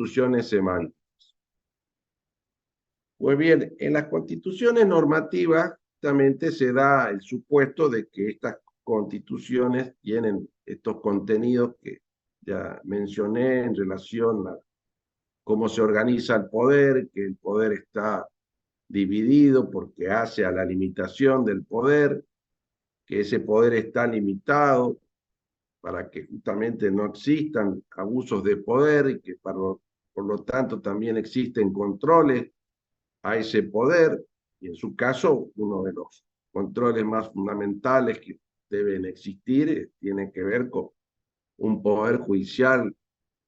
constituciones semánticas. Pues bien, en las constituciones normativas justamente se da el supuesto de que estas constituciones tienen estos contenidos que ya mencioné en relación a cómo se organiza el poder, que el poder está dividido porque hace a la limitación del poder, que ese poder está limitado para que justamente no existan abusos de poder y que por lo tanto también existen controles a ese poder, y en su caso uno de los controles más fundamentales que deben existir tiene que ver con un poder judicial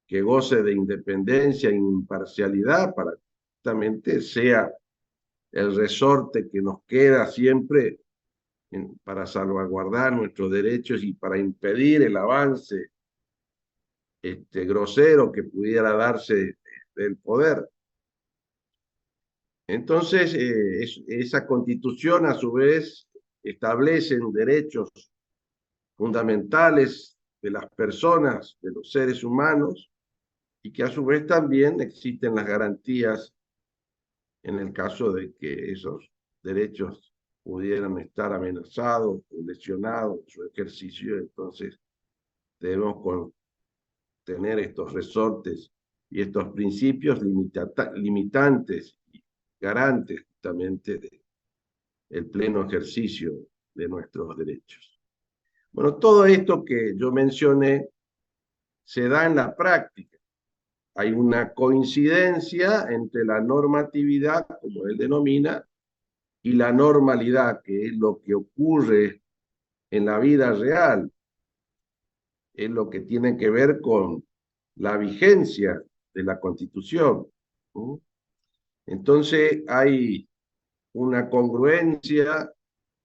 que goce de independencia e imparcialidad para que justamente sea el resorte que nos queda siempre para salvaguardar nuestros derechos y para impedir el avance grosero que pudiera darse del poder. Entonces, esa constitución a su vez establece derechos fundamentales de las personas, de los seres humanos, y que a su vez también existen las garantías en el caso de que esos derechos pudieran estar amenazados o lesionados en su ejercicio. Entonces debemos tener estos resortes y estos principios limitantes y garantes justamente del pleno ejercicio de nuestros derechos. Bueno, todo esto que yo mencioné se da en la práctica. Hay una coincidencia entre la normatividad, como él denomina, y la normalidad, que es lo que ocurre en la vida real, es lo que tiene que ver con la vigencia de la Constitución. Entonces hay una congruencia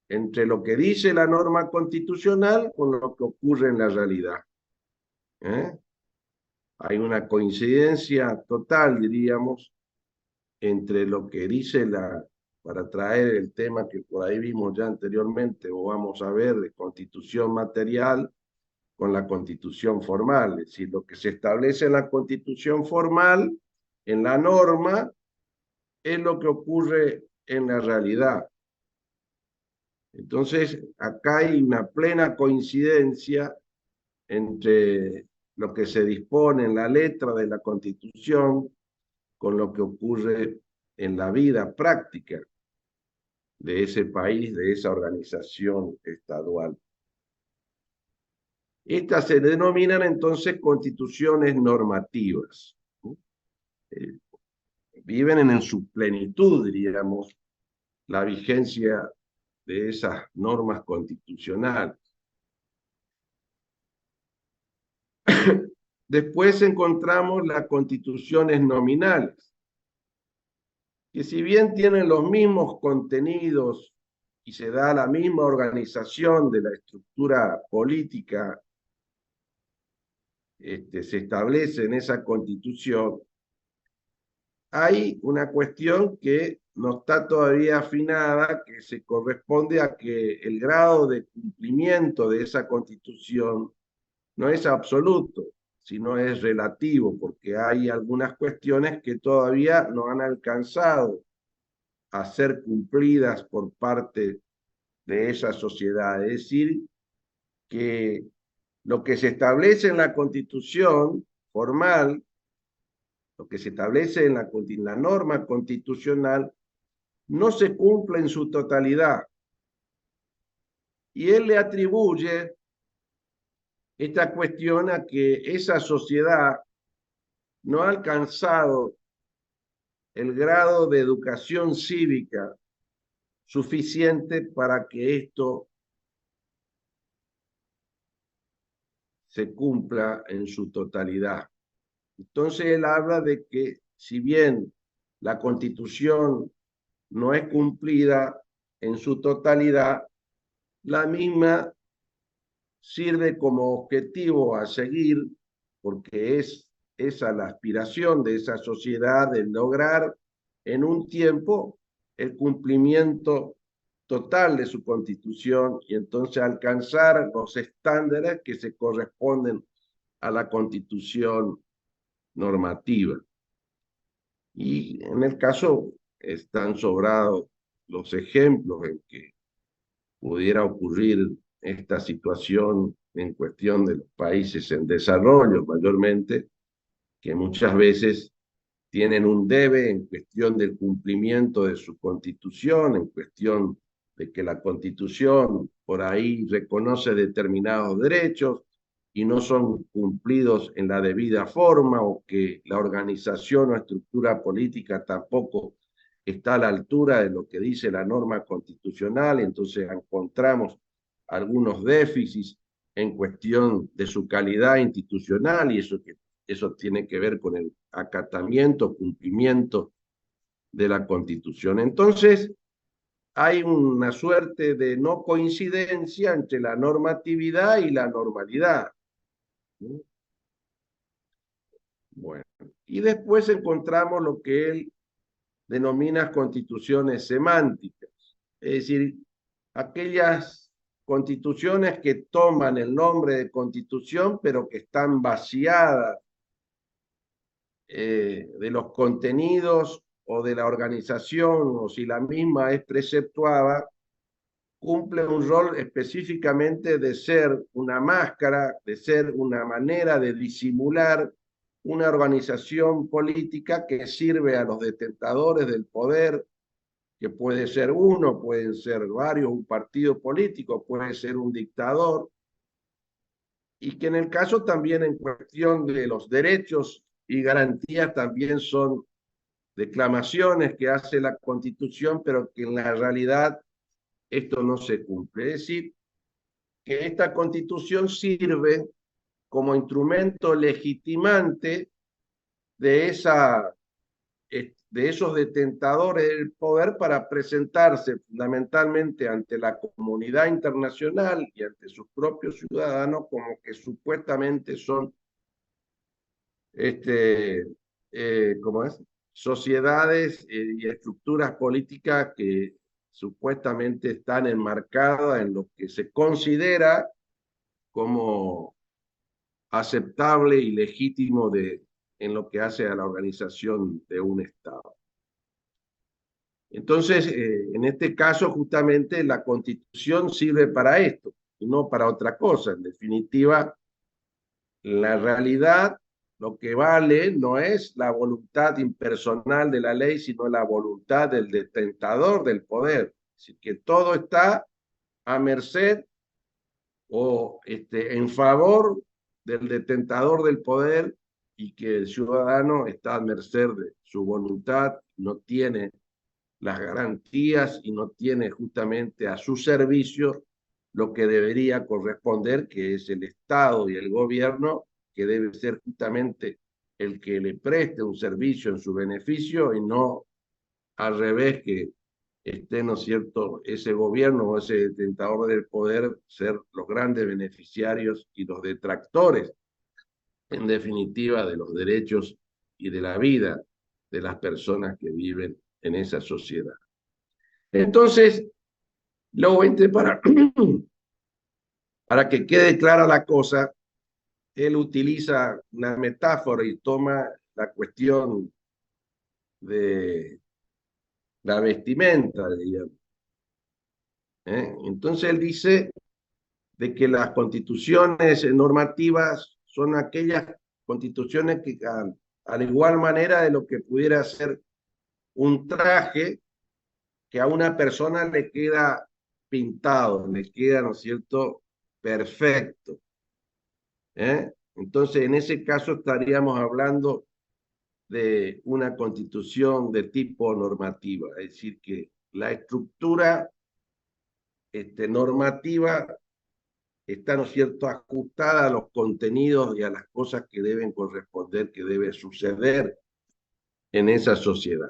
entre lo que dice la norma constitucional con lo que ocurre en la realidad. Hay una coincidencia total, diríamos, entre lo que dice para traer el tema que por ahí vimos ya anteriormente, o vamos a ver, de constitución material con la constitución formal. Es decir, lo que se establece en la constitución formal, en la norma, es lo que ocurre en la realidad. Entonces, acá hay una plena coincidencia entre lo que se dispone en la letra de la Constitución con lo que ocurre en la vida práctica de ese país, de esa organización estadual. Estas se denominan entonces constituciones normativas. Viven en su plenitud, diríamos, la vigencia de esas normas constitucionales. Después encontramos las constituciones nominales, que si bien tienen los mismos contenidos y se da la misma organización de la estructura política, se establece en esa constitución, hay una cuestión que no está todavía afinada, que se corresponde a que el grado de cumplimiento de esa constitución no es absoluto, sino es relativo, porque hay algunas cuestiones que todavía no han alcanzado a ser cumplidas por parte de esa sociedad. Es decir, que lo que se establece en la Constitución formal, lo que se establece en la norma constitucional, no se cumple en su totalidad. Y él le atribuye esta cuestión a que esa sociedad no ha alcanzado el grado de educación cívica suficiente para que esto se cumpla en su totalidad. Entonces él habla de que si bien la Constitución no es cumplida en su totalidad, la misma sirve como objetivo a seguir, porque es esa la aspiración de esa sociedad de lograr en un tiempo el cumplimiento total de su constitución y entonces alcanzar los estándares que se corresponden a la constitución normativa. Y en el caso están sobrados los ejemplos en que pudiera ocurrir esta situación en cuestión de los países en desarrollo, mayormente, que muchas veces tienen un debe en cuestión del cumplimiento de su constitución, en cuestión de que la constitución por ahí reconoce determinados derechos y no son cumplidos en la debida forma, o que la organización o estructura política tampoco está a la altura de lo que dice la norma constitucional. Entonces encontramos algunos déficits en cuestión de su calidad institucional, y eso tiene que ver con el acatamiento, cumplimiento de la Constitución. Entonces, hay una suerte de no coincidencia entre la normatividad y la normalidad. Bueno, y después encontramos lo que él denomina constituciones semánticas, es decir, aquellas constituciones que toman el nombre de constitución, pero que están vaciadas de los contenidos o de la organización, o si la misma es preceptuada, cumple un rol específicamente de ser una máscara, de ser una manera de disimular una organización política que sirve a los detentadores del poder, que puede ser uno, pueden ser varios, un partido político, puede ser un dictador, y que en el caso también en cuestión de los derechos y garantías también son declamaciones que hace la Constitución, pero que en la realidad esto no se cumple. Es decir, que esta Constitución sirve como instrumento legitimante de, de esos detentadores del poder para presentarse fundamentalmente ante la comunidad internacional y ante sus propios ciudadanos como que supuestamente son ¿cómo es? Sociedades y estructuras políticas que supuestamente están enmarcadas en lo que se considera como aceptable y legítimo en lo que hace a la organización de un Estado. Entonces, en este caso, justamente la Constitución sirve para esto y no para otra cosa. En definitiva, la realidad, lo que vale no es la voluntad impersonal de la ley, sino la voluntad del detentador del poder. Así que todo está a merced o en favor del detentador del poder, y que el ciudadano está a merced de su voluntad, no tiene las garantías y no tiene justamente a su servicio lo que debería corresponder, que es el Estado y el gobierno, que debe ser justamente el que le preste un servicio en su beneficio, y no al revés, que esté, ¿no es cierto?, ese gobierno o ese detentador del poder ser los grandes beneficiarios y los detractores, en definitiva, de los derechos y de la vida de las personas que viven en esa sociedad. Entonces, luego, para que quede clara la cosa, él utiliza una metáfora y toma la cuestión de la vestimenta, digamos. Entonces él dice de que las constituciones normativas son aquellas constituciones que, a la igual manera de lo que pudiera ser un traje, que a una persona le queda pintado, le queda, ¿no es cierto?, perfecto. Entonces, en ese caso estaríamos hablando de una constitución de tipo normativa, es decir, que la estructura normativa está, ¿no es cierto?, ajustada a los contenidos y a las cosas que deben corresponder, que debe suceder en esa sociedad.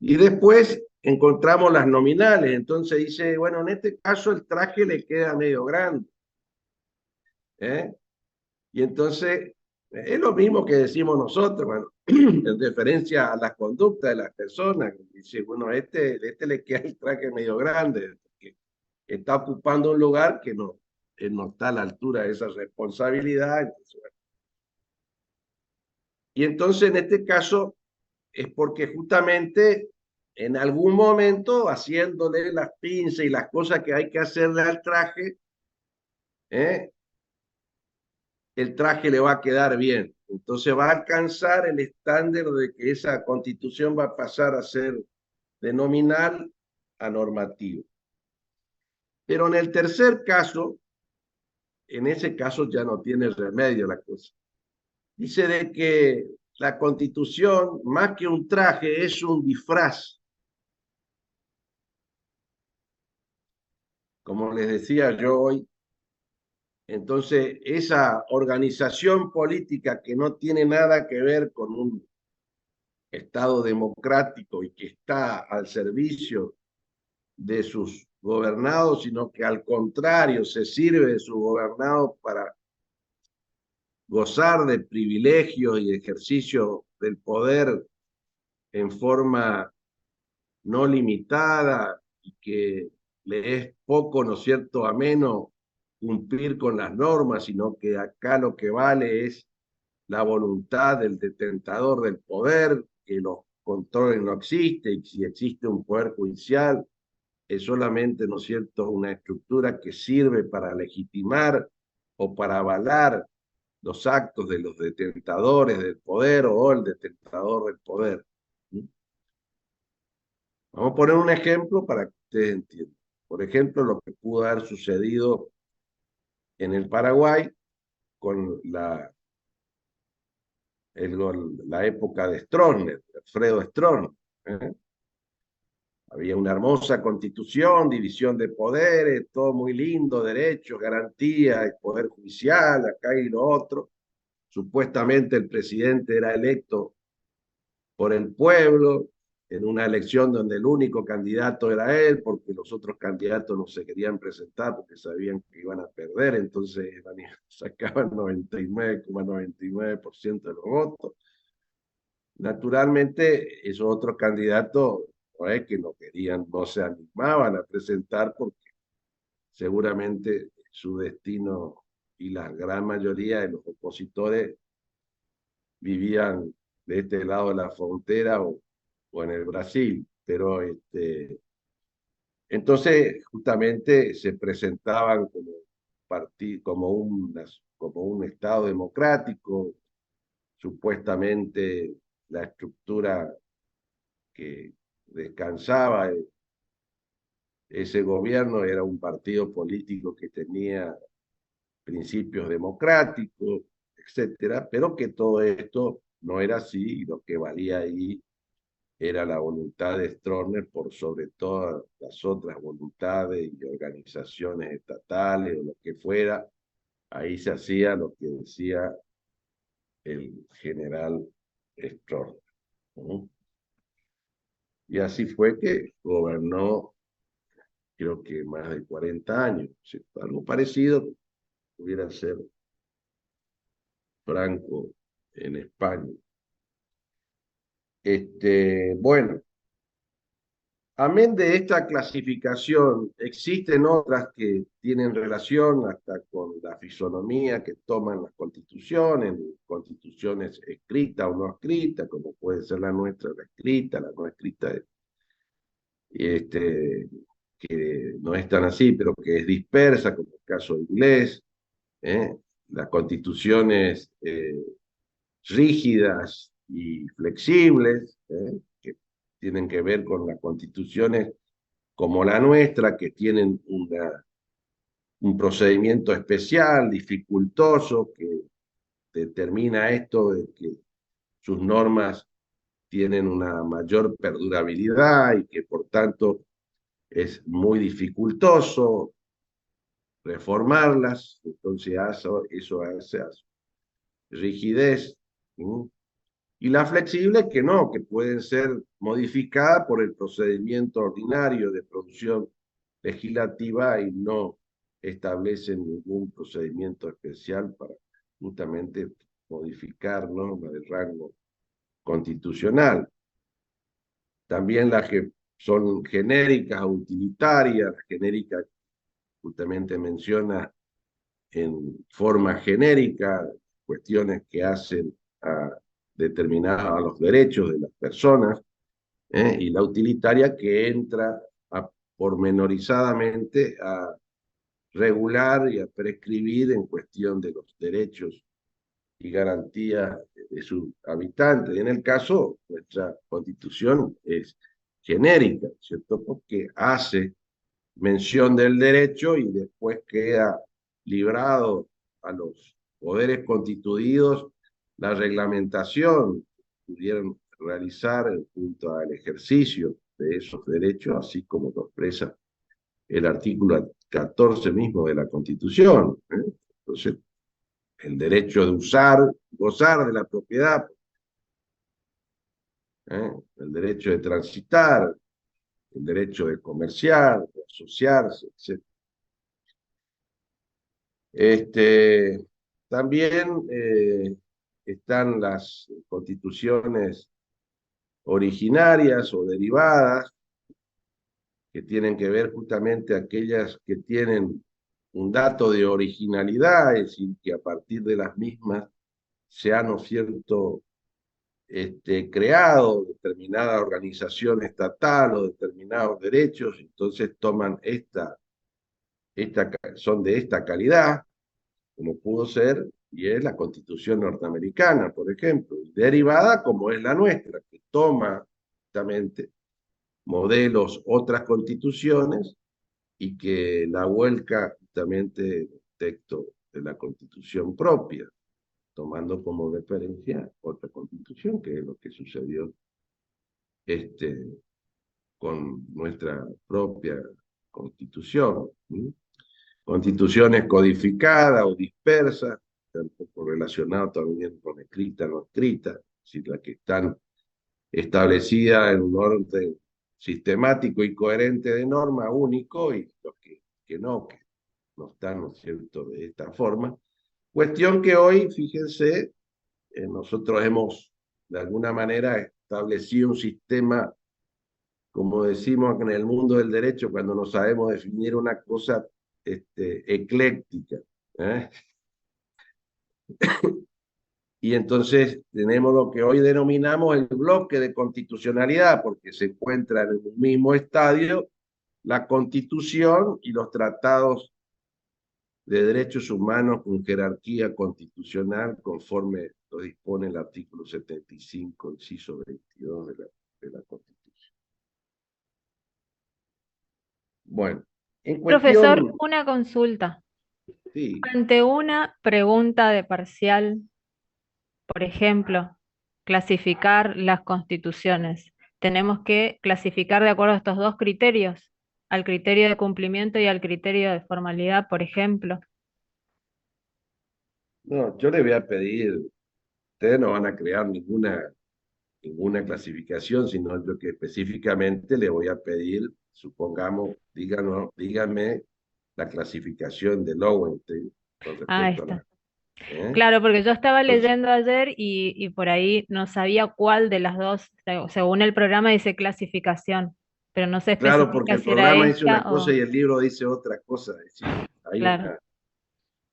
Y después encontramos las nominales. Entonces dice, bueno, en este caso el traje le queda medio grande. Y entonces es lo mismo que decimos nosotros, bueno, en referencia a las conductas de las personas. Dice, bueno, este le queda el traje medio grande, porque está ocupando un lugar que no está a la altura de esa responsabilidad. Entonces, bueno. Y entonces, en este caso, es porque justamente en algún momento, haciéndole las pinzas y las cosas que hay que hacerle al traje, ¿eh? el traje le va a quedar bien. Entonces va a alcanzar el estándar de que esa constitución va a pasar a ser de nominal a normativo. Pero en el tercer caso, en ese caso ya no tiene remedio la cosa. Dice de que la constitución, más que un traje, es un disfraz. Como les decía yo hoy, entonces esa organización política que no tiene nada que ver con un Estado democrático y que está al servicio de sus gobernados, sino que al contrario se sirve de sus gobernados para gozar de privilegios y ejercicio del poder en forma no limitada y que le es poco, ¿no es cierto?, ameno cumplir con las normas, sino que acá lo que vale es la voluntad del detentador del poder, que los controles no existe, y si existe un poder judicial, es solamente, ¿no es cierto?, una estructura que sirve para legitimar o para avalar los actos de los detentadores del poder o el detentador del poder. Vamos a poner un ejemplo para que ustedes entiendan. Por ejemplo, lo que pudo haber sucedido en el Paraguay con la época de Stroessner, Alfredo Stroessner. ¿eh? Había una hermosa constitución, división de poderes, todo muy lindo, derechos, garantías, poder judicial, acá y lo otro. Supuestamente el presidente era electo por el pueblo, en una elección donde el único candidato era él, porque los otros candidatos no se querían presentar porque sabían que iban a perder, entonces sacaban 99,99% de los votos. Naturalmente, esos otros candidatos no es que no querían, no se animaban a presentar porque seguramente su destino y la gran mayoría de los opositores vivían de este lado de la frontera o en el Brasil, pero entonces justamente se presentaban como, como un Estado democrático, supuestamente la estructura que descansaba ese gobierno era un partido político que tenía principios democráticos, etcétera, pero que todo esto no era así y lo que valía ahí era la voluntad de Stroessner por sobre todas las otras voluntades y organizaciones estatales o lo que fuera. Ahí se hacía lo que decía el general Stroessner. ¿no? Y así fue que gobernó, creo que más de 40 años. Algo parecido pudiera ser Franco en España. Bueno, amén de esta clasificación, existen otras que tienen relación hasta con la fisonomía que toman las constituciones escritas o no escritas, como puede ser la nuestra, la no escrita, este, que no es tan así, pero que es dispersa, como el caso inglés, ¿eh? Las constituciones rígidas y flexibles, que tienen que ver con las constituciones como la nuestra, que tienen un procedimiento especial, dificultoso, que determina esto de que sus normas tienen una mayor perdurabilidad y que por tanto es muy dificultoso reformarlas, entonces eso hace rigidez. ¿sí? Y las flexibles que no, que pueden ser modificadas por el procedimiento ordinario de producción legislativa y no establecen ningún procedimiento especial para justamente modificar normas del rango constitucional. También las que son genéricas o utilitarias, las genéricas justamente menciona en forma genérica cuestiones que hacen a determinada a los derechos de las personas, y la utilitaria que entra pormenorizadamente a regular y a prescribir en cuestión de los derechos y garantías de sus habitantes. Y en el caso, nuestra constitución es genérica, ¿cierto? Porque hace mención del derecho y después queda librado a los poderes constituidos la reglamentación que pudieron realizar junto al ejercicio de esos derechos, así como lo expresa el artículo 14 mismo de la Constitución. Entonces, el derecho de usar, gozar de la propiedad, el derecho de transitar, el derecho de comerciar, de asociarse, etc. También están las constituciones originarias o derivadas, que tienen que ver justamente aquellas que tienen un dato de originalidad, es decir, que a partir de las mismas se han, ¿no es cierto?, creado determinada organización estatal o determinados derechos, entonces toman son de esta calidad, como pudo ser, y es la Constitución norteamericana, por ejemplo, derivada como es la nuestra, que toma justamente modelos otras constituciones y que la vuelca justamente en el texto de la Constitución propia, tomando como referencia otra constitución, que es lo que sucedió con nuestra propia constitución. ¿Sí? Constituciones codificadas o dispersas, tampoco relacionadas también con escrita o no escrita, si las que están establecidas en un orden sistemático y coherente de norma único, y los que no están, ¿no es cierto?, de esta forma. Cuestión que hoy, fíjense, nosotros hemos de alguna manera establecido un sistema, como decimos en el mundo del derecho, cuando no sabemos definir una cosa ecléctica. ¿Eh? Y entonces tenemos lo que hoy denominamos el bloque de constitucionalidad, porque se encuentra en un mismo estadio la Constitución y los tratados de derechos humanos con jerarquía constitucional, conforme lo dispone el artículo 75, inciso 22 de la Constitución. Bueno, en Profesor, cuestión, una consulta. sí, Ante una pregunta de parcial, por ejemplo, clasificar las constituciones, tenemos que clasificar de acuerdo a estos dos criterios, al criterio de cumplimiento y al criterio de formalidad, por ejemplo. no, yo le voy a pedir, ustedes no van a crear ninguna clasificación, sino lo que específicamente le voy a pedir, supongamos, díganme la clasificación de Lowenstein con Ah, respecto a está. la... ¿eh? Claro, porque yo estaba Entonces, leyendo ayer y por ahí no sabía cuál de las dos, según el programa dice clasificación, pero no se claro, porque especifica el si era programa dice esta una cosa y o... el libro dice otra cosa, es decir, Claro.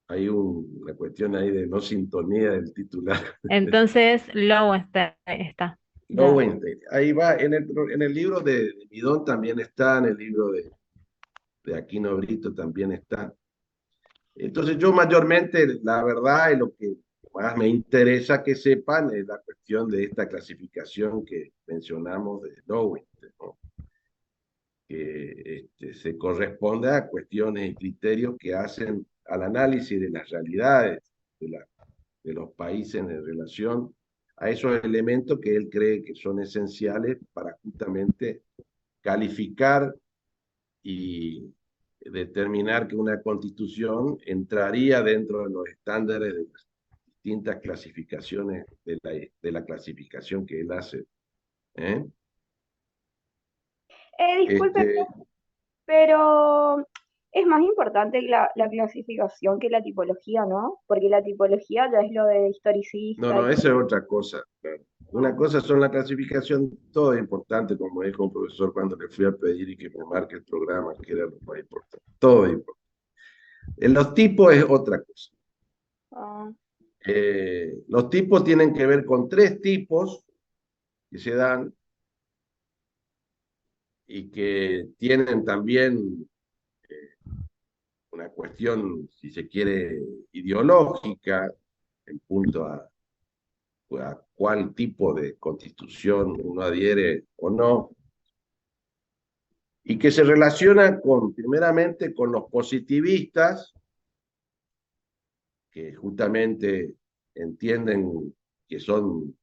hay una cuestión ahí de no sintonía del titular. Entonces, Low está. Ya. Lowenstein, ahí va, en el libro de Midón también está, en el libro de Aquino Brito también está. Entonces yo mayormente, la verdad, y lo que más me interesa que sepan es la cuestión de esta clasificación que mencionamos de Lowenstein, ¿no? Que se corresponde a cuestiones y criterios que hacen al análisis de las realidades de los países en relación a esos elementos que él cree que son esenciales para justamente calificar y determinar que una constitución entraría dentro de los estándares de las distintas clasificaciones de la clasificación que él hace. ¿Eh? Disculpe, Este, pero es más importante la clasificación que la tipología, ¿no? Porque la tipología ya es lo de no, historicista no, y... esa es otra cosa. Claro. Una Ah, cosa son la clasificación, todo es importante, como dijo un profesor cuando le fui a pedir y que me marque el programa, que era lo más importante. Todo es importante. En los tipos es otra cosa. ah. Los tipos tienen que ver con tres tipos que se dan y que tienen también una cuestión, si se quiere, ideológica en punto a cuál tipo de constitución uno adhiere o no, y que se relaciona primeramente con los positivistas, que justamente entienden que son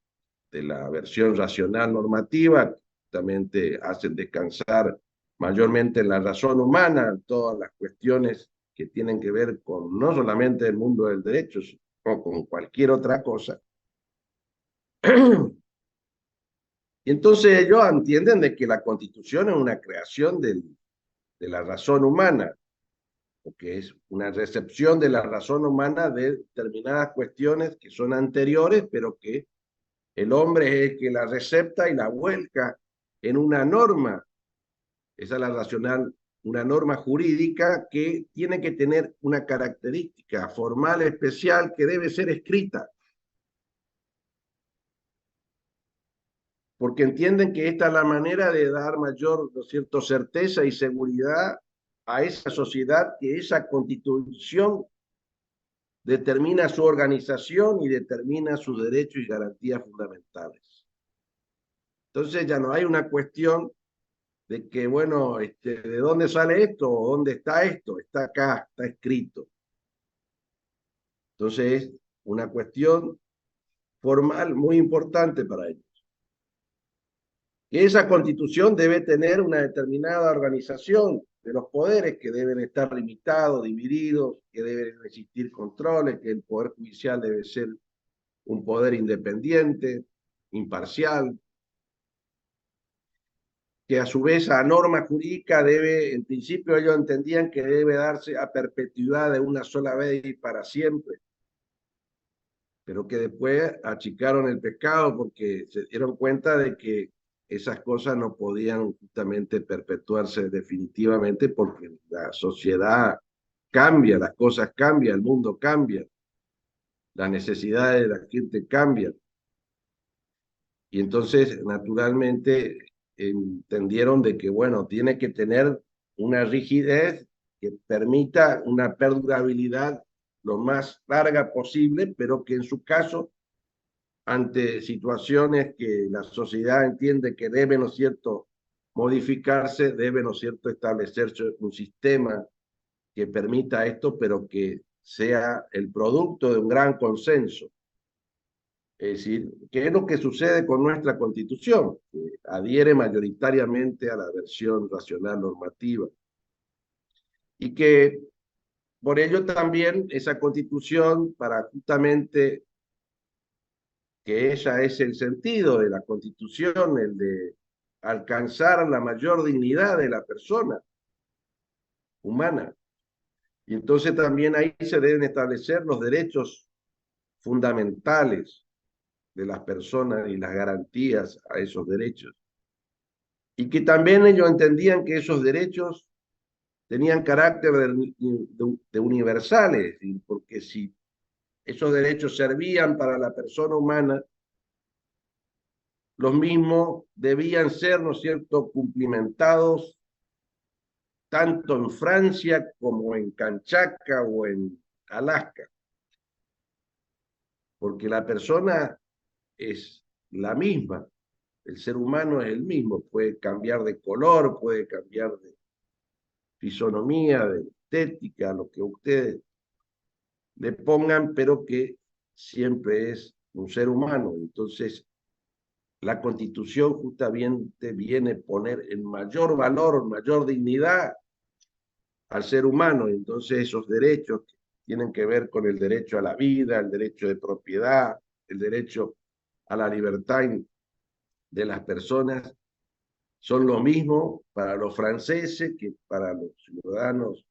de la versión racional normativa, justamente hacen descansar mayormente en la razón humana todas las cuestiones que tienen que ver con no solamente el mundo del derecho, sino con cualquier otra cosa. Y entonces ellos entienden de que la Constitución es una creación de la razón humana, porque es una recepción de la razón humana de determinadas cuestiones que son anteriores, pero que el hombre es el que la recepta y la vuelca en una norma. Esa es la racional, una norma jurídica que tiene que tener una característica formal especial que debe ser escrita, porque entienden que esta es la manera de dar mayor, ¿no es cierto?, certeza y seguridad a esa sociedad, que esa constitución determina su organización y determina sus derechos y garantías fundamentales. Entonces ya no hay una cuestión de que, bueno, ¿de dónde sale esto? ¿O dónde está esto? Está acá, está escrito. Entonces es una cuestión formal muy importante para ellos. Esa constitución debe tener una determinada organización de los poderes que deben estar limitados, divididos, que deben existir controles, que el poder judicial debe ser un poder independiente, imparcial, que a su vez a norma jurídica debe, en principio ellos entendían que debe darse a perpetuidad de una sola vez y para siempre, pero que después achicaron el pescado porque se dieron cuenta de que esas cosas no podían justamente perpetuarse definitivamente porque la sociedad cambia, las cosas cambian, el mundo cambia, las necesidades de la gente cambian. Y entonces, naturalmente, entendieron de que, bueno, tiene que tener una rigidez que permita una perdurabilidad lo más larga posible, pero que en su caso, ante situaciones que la sociedad entiende que deben, ¿no es cierto?, modificarse, debe, ¿no es cierto?, establecerse un sistema que permita esto, pero que sea el producto de un gran consenso. Es decir, ¿qué es lo que sucede con nuestra Constitución? Que adhiere mayoritariamente a la versión racional normativa y que por ello también esa Constitución, para justamente que ella es el sentido de la Constitución, el de alcanzar la mayor dignidad de la persona humana. Y entonces también ahí se deben establecer los derechos fundamentales de las personas y las garantías a esos derechos. Y que también ellos entendían que esos derechos tenían carácter de universales, porque si esos derechos servían para la persona humana, los mismos debían ser, ¿no es cierto?, cumplimentados tanto en Francia como en Kamchatka o en Alaska, porque la persona es la misma, el ser humano es el mismo, puede cambiar de color, puede cambiar de fisonomía, de estética, lo que ustedes le pongan, pero que siempre es un ser humano. Entonces, la Constitución justamente viene a poner en mayor valor, mayor dignidad al ser humano. Entonces, esos derechos que tienen que ver con el derecho a la vida, el derecho de propiedad, el derecho a la libertad de las personas, son lo mismo para los franceses que para los ciudadanos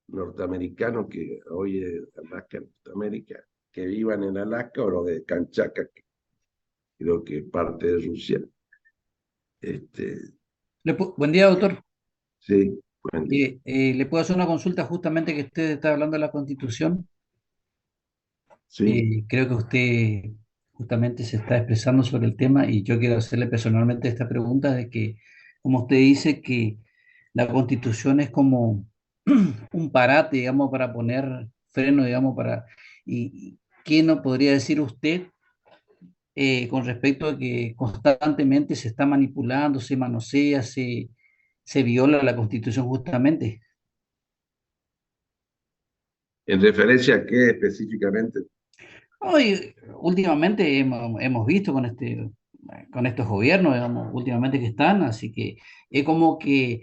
norteamericanos que hoy es Alaska, Norteamérica, que vivan en Alaska, o los de Kamchatka, que creo que es parte de Rusia. Buen día, doctor. Sí, buen día. ¿Le puedo hacer una consulta justamente que usted está hablando de la Constitución? Sí, Creo que usted justamente se está expresando sobre el tema y yo quiero hacerle personalmente esta pregunta de que, como usted dice, que la Constitución es como un parate, digamos, para poner freno, digamos, ¿Y qué nos podría decir usted con respecto a que constantemente se está manipulando, se manosea, se viola la Constitución justamente? ¿en referencia a qué específicamente? Hoy, últimamente hemos visto con estos gobiernos, digamos, últimamente que están, así que es como que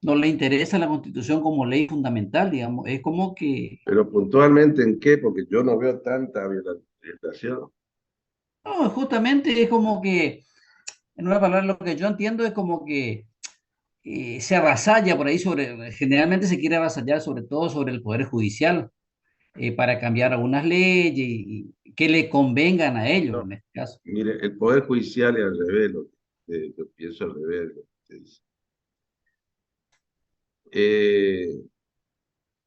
no le interesa la Constitución como ley fundamental, digamos, es como que, Pero puntualmente en qué, porque yo no veo tanta violación. no, justamente es como que, en una palabra, lo que yo entiendo es como que se avasalla por ahí generalmente se quiere avasallar sobre todo sobre el Poder Judicial para cambiar algunas leyes y que le convengan a ellos No, en este caso. mire, el Poder Judicial es al revés, yo pienso al revés de lo que usted dice. Eh,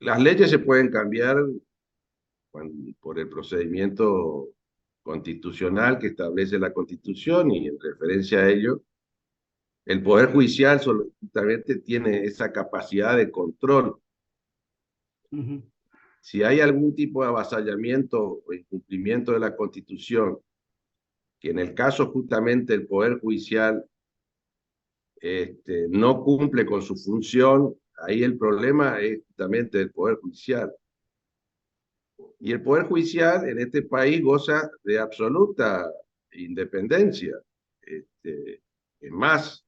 las leyes se pueden cambiar por el procedimiento constitucional que establece la Constitución y en referencia a ello, el Poder Judicial solamente tiene esa capacidad de control. Ujú, Si hay algún tipo de avasallamiento o incumplimiento de la Constitución, que en el caso justamente el Poder Judicial no cumple con su función, ahí el problema es justamente del Poder Judicial. Y el Poder Judicial en este país goza de absoluta independencia. Es más,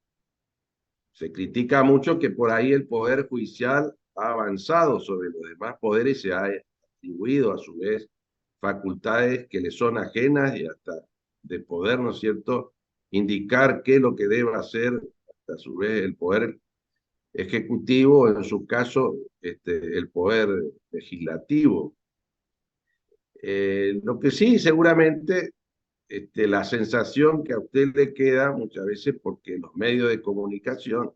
se critica mucho que por ahí el Poder Judicial ha avanzado sobre los demás poderes y se ha atribuido a su vez facultades que le son ajenas y hasta de poder, ¿no es cierto?, indicar qué es lo que debe hacer, hasta a su vez el Poder Ejecutivo, en su caso, el Poder Legislativo. Lo que sí, seguramente, la sensación que a usted le queda muchas veces porque los medios de comunicación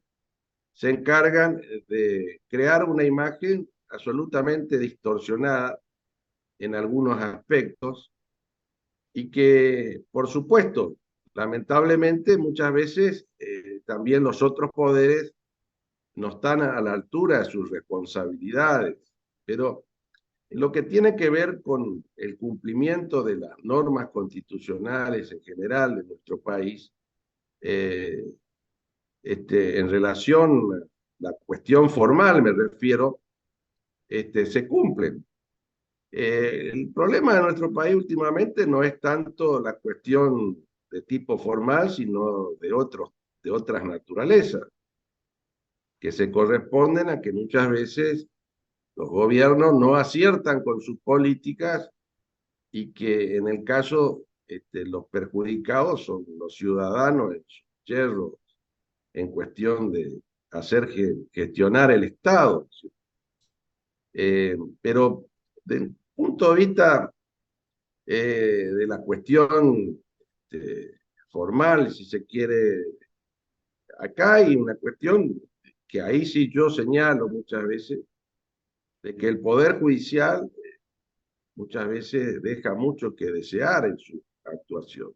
se encargan de crear una imagen absolutamente distorsionada en algunos aspectos y que, por supuesto, lamentablemente muchas veces también los otros poderes no están a la altura de sus responsabilidades, pero lo que tiene que ver con el cumplimiento de las normas constitucionales en general de nuestro país, eh, en relación a la cuestión formal, me refiero, se cumplen. El problema de nuestro país últimamente no es tanto la cuestión de tipo formal, sino de otras naturalezas, que se corresponden a que muchas veces los gobiernos no aciertan con sus políticas y que en el caso los perjudicados son los ciudadanos en sus yerros en cuestión de hacer gestionar el Estado. Pero desde el punto de vista de la cuestión formal, si se quiere, acá hay una cuestión que ahí sí yo señalo muchas veces, de que el Poder Judicial muchas veces deja mucho que desear en su actuación.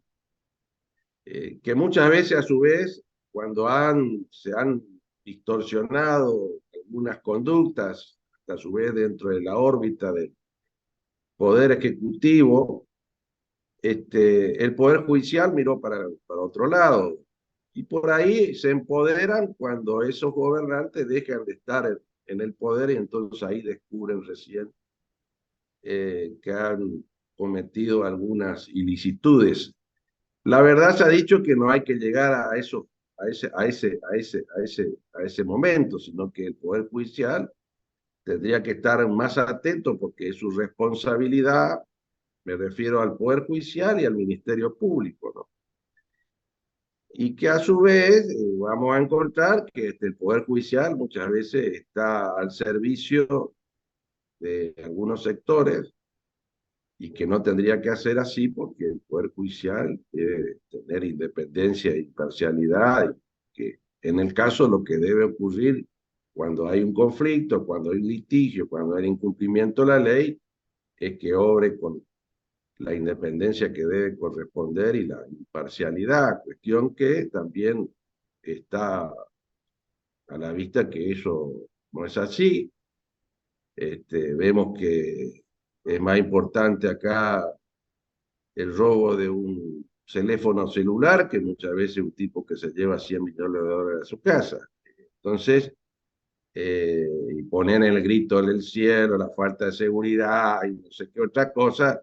Que muchas veces a su vez, cuando se han distorsionado algunas conductas, a su vez dentro de la órbita del Poder Ejecutivo, el Poder Judicial miró para otro lado. Y por ahí se empoderan cuando esos gobernantes dejan de estar en el poder y entonces ahí descubren recién que han cometido algunas ilicitudes. La verdad se ha dicho que no hay que llegar a eso, a ese momento, sino que el Poder Judicial tendría que estar más atento porque es su responsabilidad, me refiero al Poder Judicial y al Ministerio Público, ¿no? Y que a su vez vamos a encontrar que el Poder Judicial muchas veces está al servicio de algunos sectores y que no tendría que hacer así porque el Poder Judicial debe tener independencia e imparcialidad, y que en el caso lo que debe ocurrir cuando hay un conflicto, cuando hay un litigio, cuando hay incumplimiento de la ley, es que obre la independencia que debe corresponder y la imparcialidad, cuestión que también está a la vista que eso no es así. Vemos que es más importante acá el robo de un teléfono celular que muchas veces un tipo que se lleva 100 millones de dólares a su casa. Entonces, y ponen el grito en el cielo, la falta de seguridad y no sé qué otra cosa,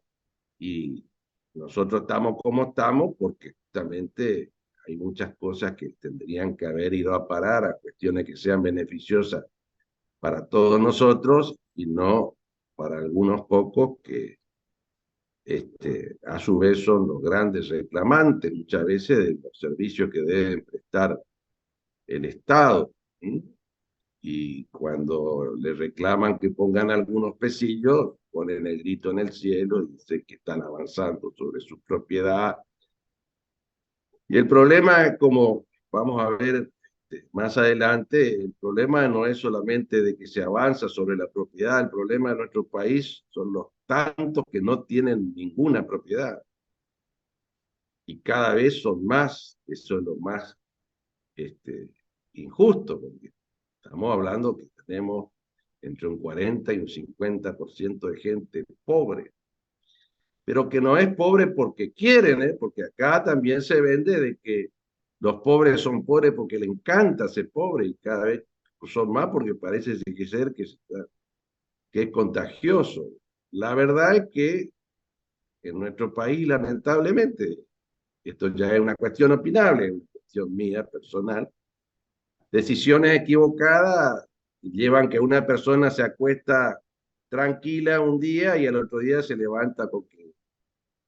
y nosotros estamos como estamos porque justamente hay muchas cosas que tendrían que haber ido a parar a cuestiones que sean beneficiosas para todos nosotros y no para algunos pocos que a su vez son los grandes reclamantes muchas veces de los servicios que deben prestar el Estado. ¿Sí? Y cuando le reclaman que pongan algunos pesillos, ponen el grito en el cielo y dicen que están avanzando sobre su propiedad. Y el problema es como vamos a ver más adelante, el problema no es solamente de que se avanza sobre la propiedad, el problema de nuestro país son los tantos que no tienen ninguna propiedad. Y cada vez son más, eso es lo más injusto, porque estamos hablando que tenemos entre un 40 y un 50% de gente pobre, pero que no es pobre porque quieren, porque acá también se vende de que los pobres son pobres porque les encanta ser pobre y cada vez son más porque parece ser que es contagioso. La verdad es que en nuestro país, lamentablemente, esto ya es una cuestión opinable, una cuestión mía personal, decisiones equivocadas llevan que una persona se acuesta tranquila un día y al otro día se levanta porque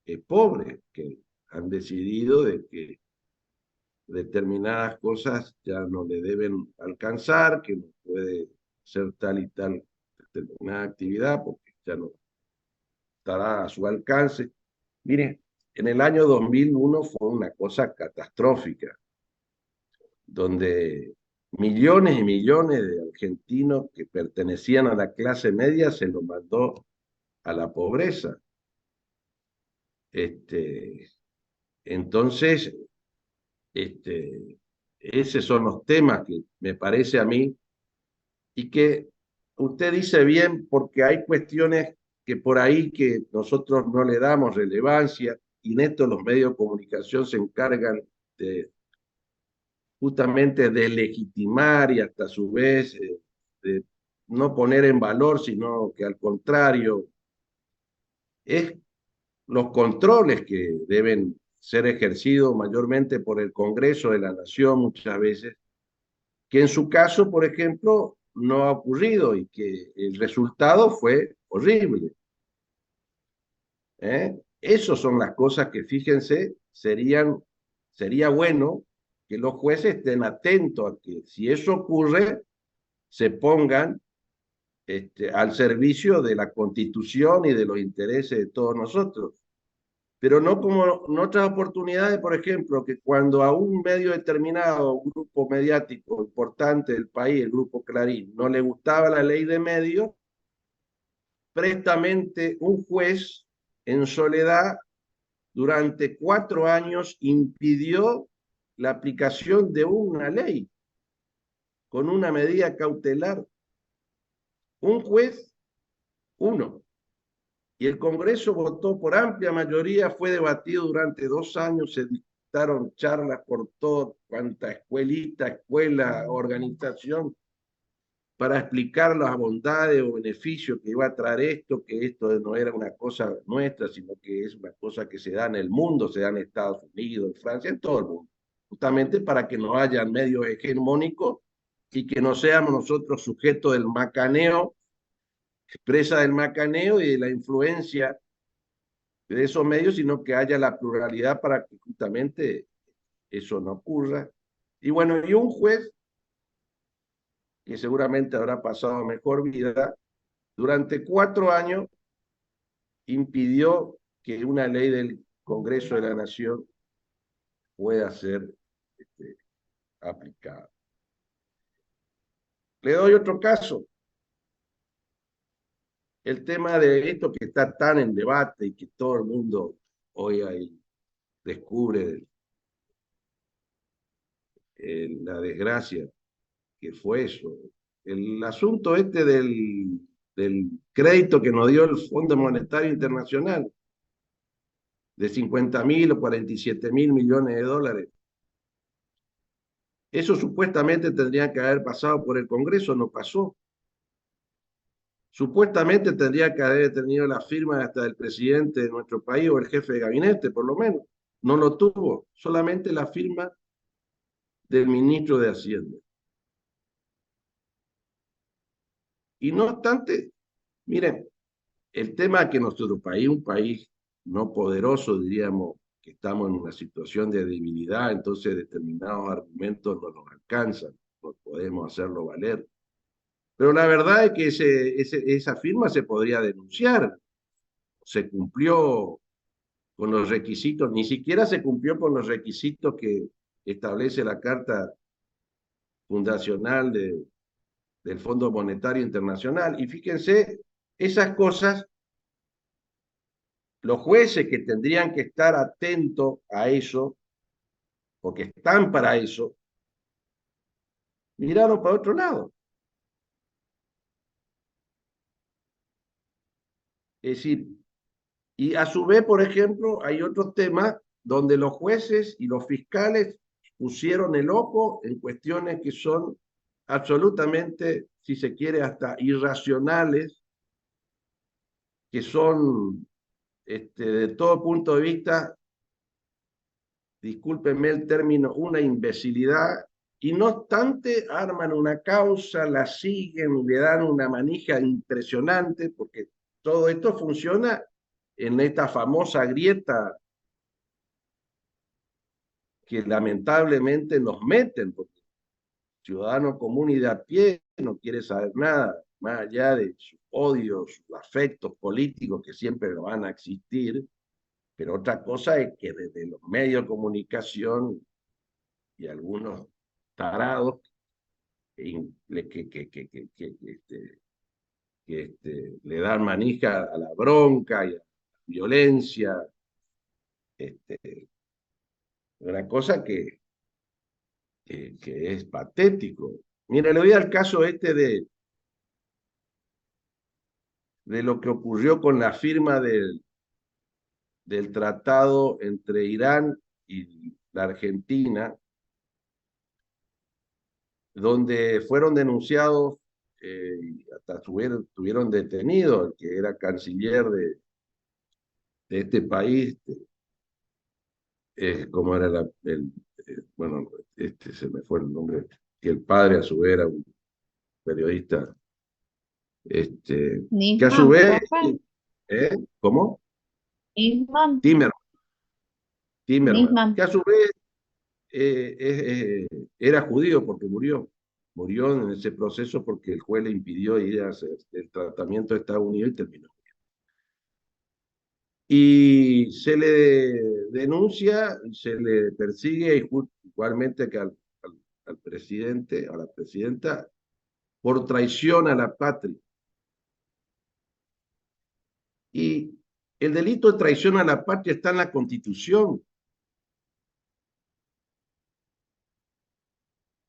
es pobre, que han decidido de que determinadas cosas ya no le deben alcanzar, que no puede ser tal y tal determinada actividad porque ya no estará a su alcance. Mire, en el año 2001 fue una cosa catastrófica, donde millones y millones de argentinos que pertenecían a la clase media se los mandó a la pobreza. Entonces, esos son los temas que me parece a mí y que usted dice bien porque hay cuestiones que por ahí que nosotros no le damos relevancia y en esto los medios de comunicación se encargan de justamente de legitimar y hasta a su vez de no poner en valor, sino que al contrario, es los controles que deben ser ejercidos mayormente por el Congreso de la Nación muchas veces, que en su caso, por ejemplo, no ha ocurrido y que el resultado fue horrible. Esas son las cosas que, fíjense, sería bueno que los jueces estén atentos a que si eso ocurre, se pongan al servicio de la Constitución y de los intereses de todos nosotros. Pero no como en otras oportunidades, por ejemplo, que cuando a un medio determinado, un grupo mediático importante del país, el grupo Clarín, no le gustaba la ley de medios, prestamente un juez en soledad durante 4 años impidió la aplicación de una ley con una medida cautelar. Un juez, uno. Y el Congreso votó por amplia mayoría, fue debatido durante 2 años, se dictaron charlas por todo, cuanta escuelita, escuela, organización, para explicar las bondades o beneficios que iba a traer esto, que esto no era una cosa nuestra, sino que es una cosa que se da en el mundo, se da en Estados Unidos, en Francia, en todo el mundo, justamente para que no haya medios hegemónicos y que no seamos nosotros sujetos del macaneo, presa del macaneo y de la influencia de esos medios, sino que haya la pluralidad para que justamente eso no ocurra. Y bueno, y un juez que seguramente habrá pasado mejor vida, durante 4 años impidió que una ley del Congreso de la Nación pueda ser aplicada. Le doy otro caso. el tema de esto que está tan en debate y que todo el mundo hoy ahí descubre la desgracia que fue eso. El asunto este del crédito que nos dio el Fondo Monetario Internacional, de 50.000 o 47.000 millones de dólares. Eso supuestamente tendría que haber pasado por el Congreso, no pasó. Supuestamente tendría que haber tenido la firma hasta el presidente de nuestro país o el jefe de gabinete, por lo menos. No lo tuvo, solamente la firma del ministro de Hacienda. Y no obstante, miren, el tema que nuestro país, un país no poderoso, diríamos que estamos en una situación de debilidad, entonces determinados argumentos no nos alcanzan, no podemos hacerlo valer. Pero la verdad es que esa firma se podría denunciar. Se cumplió con los requisitos, ni siquiera se cumplió con los requisitos que establece la Carta Fundacional del Fondo Monetario Internacional. Y fíjense, esas cosas, los jueces que tendrían que estar atentos a eso, porque están para eso, miraron para otro lado. Es decir, y a su vez, por ejemplo, hay otros temas donde los jueces y los fiscales pusieron el ojo en cuestiones que son absolutamente, si se quiere, hasta irracionales, que son, de todo punto de vista, discúlpenme el término, una imbecilidad, y no obstante arman una causa, la siguen, le dan una manija impresionante, porque todo esto funciona en esta famosa grieta que lamentablemente nos meten, porque el ciudadano común y de a pie no quiere saber nada, más allá de sus odios, sus afectos políticos que siempre lo van a existir, pero otra cosa es que desde los medios de comunicación y algunos tarados le dan manija a la bronca y a la violencia, una cosa que es patético. Mira, le voy al caso de lo que ocurrió con la firma del tratado entre Irán y la Argentina, donde fueron denunciados, hasta tuvieron detenido el que era canciller de este país, como era bueno, se me fue el nombre, que el padre a su vez era un periodista, que a su Nisman, vez, profe. ¿cómo? Nisman, Timerman, Nisman. que a su vez era judío porque murió en ese proceso porque el juez le impidió ir a hacer el tratamiento de Estados Unidos y terminó. Y se le denuncia, se le persigue igualmente que al presidente, a la presidenta, por traición a la patria. Y el delito de traición a la patria está en la Constitución.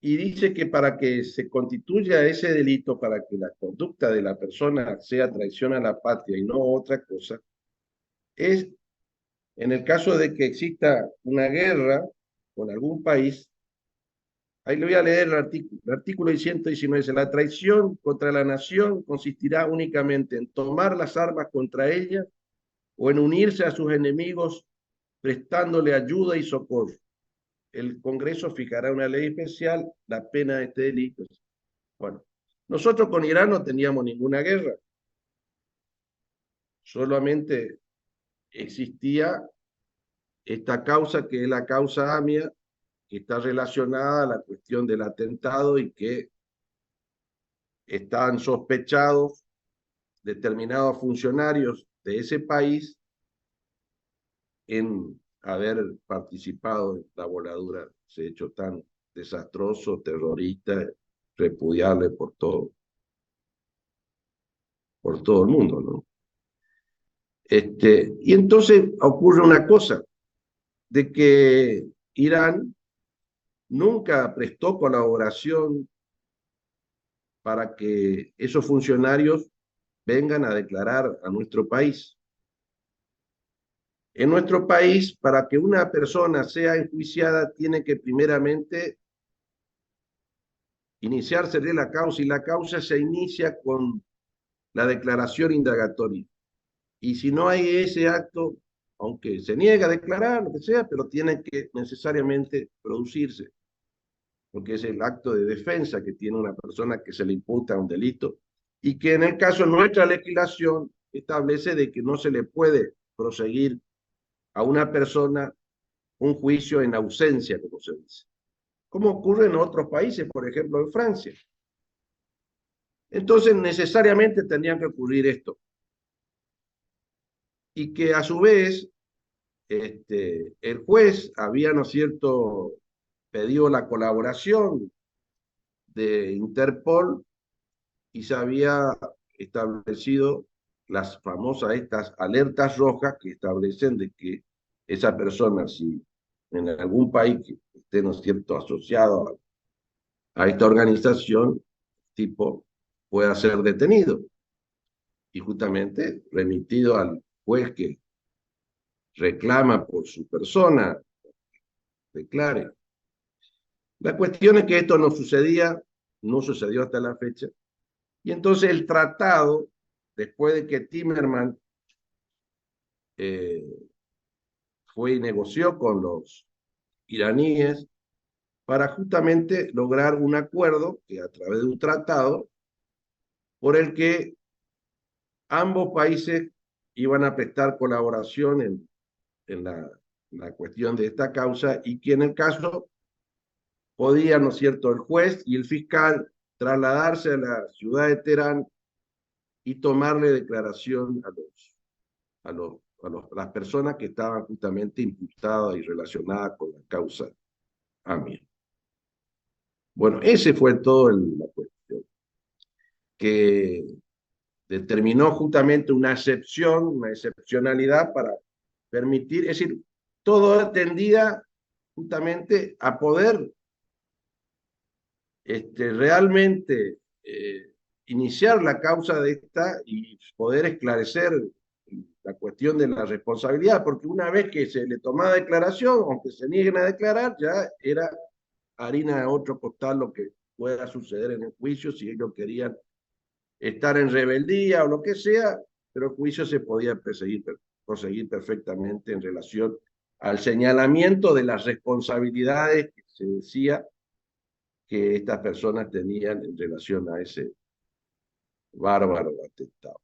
Y dice que para que se constituya ese delito, para que la conducta de la persona sea traición a la patria y no otra cosa, es en el caso de que exista una guerra con algún país. Ahí le voy a leer el artículo 119 dice: la traición contra la nación consistirá únicamente en tomar las armas contra ella o en unirse a sus enemigos prestándole ayuda y socorro. El Congreso fijará una ley especial, la pena de este delito. Bueno, nosotros con Irán no teníamos ninguna guerra, solamente existía esta causa que es la causa AMIA, que está relacionada a la cuestión del atentado y que estaban sospechados determinados funcionarios de ese país en haber participado en la voladura, ese hecho tan desastroso, terrorista, repudiable por todo. por todo el mundo, ¿no? Y entonces ocurre una cosa, de que Irán nunca prestó colaboración para que esos funcionarios vengan a declarar a nuestro país. En nuestro país, para que una persona sea enjuiciada, tiene que primeramente iniciarse de la causa, y la causa se inicia con la declaración indagatoria. Y si no hay ese acto, aunque se niega a declarar, lo que sea, pero tiene que necesariamente producirse, porque es el acto de defensa que tiene una persona que se le imputa un delito, y que en el caso de nuestra legislación establece de que no se le puede proseguir a una persona un juicio en ausencia, como se dice, como ocurre en otros países, por ejemplo en Francia. Entonces necesariamente tendrían que ocurrir esto, y que a su vez el juez había, ¿no es cierto?, pedido la colaboración de Interpol, y se había establecido las famosas estas alertas rojas que establecen de que esa persona, si en algún país que esté, ¿no es cierto?, asociado a esta organización, tipo, pueda ser detenido y justamente remitido al juez que reclama por su persona, declare. La cuestión es que esto no sucedía, no sucedió hasta la fecha, y entonces el tratado, después de que Timerman fue y negoció con los iraníes para justamente lograr un acuerdo que a través de un tratado por el que ambos países iban a prestar colaboración en la cuestión de esta causa, y que en el caso podía, ¿no es cierto?, el juez y el fiscal trasladarse a la ciudad de Teherán y tomarle declaración a las personas que estaban justamente imputadas y relacionadas con la causa Amir. Bueno, ese fue todo la cuestión, que determinó justamente una excepción, una excepcionalidad para permitir, es decir, todo tendía justamente a poder realmente iniciar la causa de esta y poder esclarecer la cuestión de la responsabilidad, porque una vez que se le tomaba declaración, aunque se nieguen a declarar, ya era harina de otro costal lo que pueda suceder en el juicio, si ellos querían estar en rebeldía o lo que sea, pero el juicio se podía proseguir perfectamente en relación al señalamiento de las responsabilidades que se decía que estas personas tenían en relación a ese bárbaro atentado.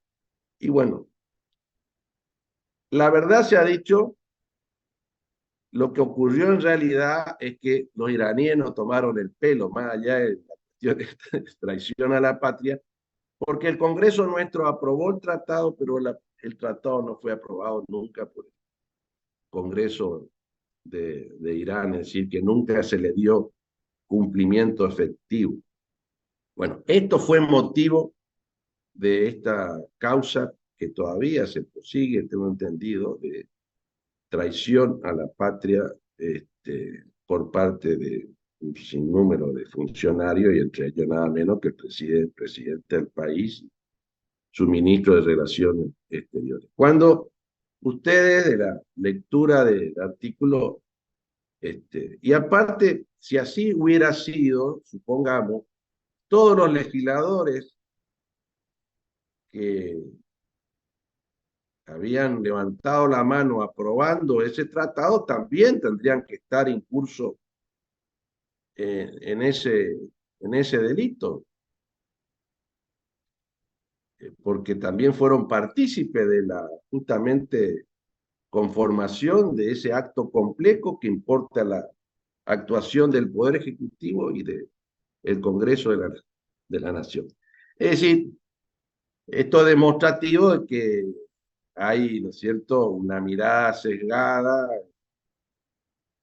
Y bueno, la verdad se ha dicho, lo que ocurrió en realidad es que los iraníes no tomaron el pelo, más allá de la cuestión de traición a la patria, porque el Congreso nuestro aprobó el tratado, pero el tratado no fue aprobado nunca por el Congreso de Irán, es decir, que nunca se le dio cumplimiento efectivo. Bueno, esto fue motivo de esta causa que todavía se prosigue, tengo entendido, de traición a la patria por parte de un sinnúmero de funcionarios, y entre ellos nada menos que el presidente del país, su ministro de Relaciones Exteriores. Cuando ustedes de la lectura del artículo, y aparte, si así hubiera sido, supongamos, todos los legisladores que habían levantado la mano aprobando ese tratado también tendrían que estar incursos en ese delito, porque también fueron partícipes de la justamente conformación de ese acto complejo que importa la actuación del Poder Ejecutivo y del Congreso de la Nación. Es decir, esto es demostrativo de que hay, ¿no es cierto?, una mirada sesgada,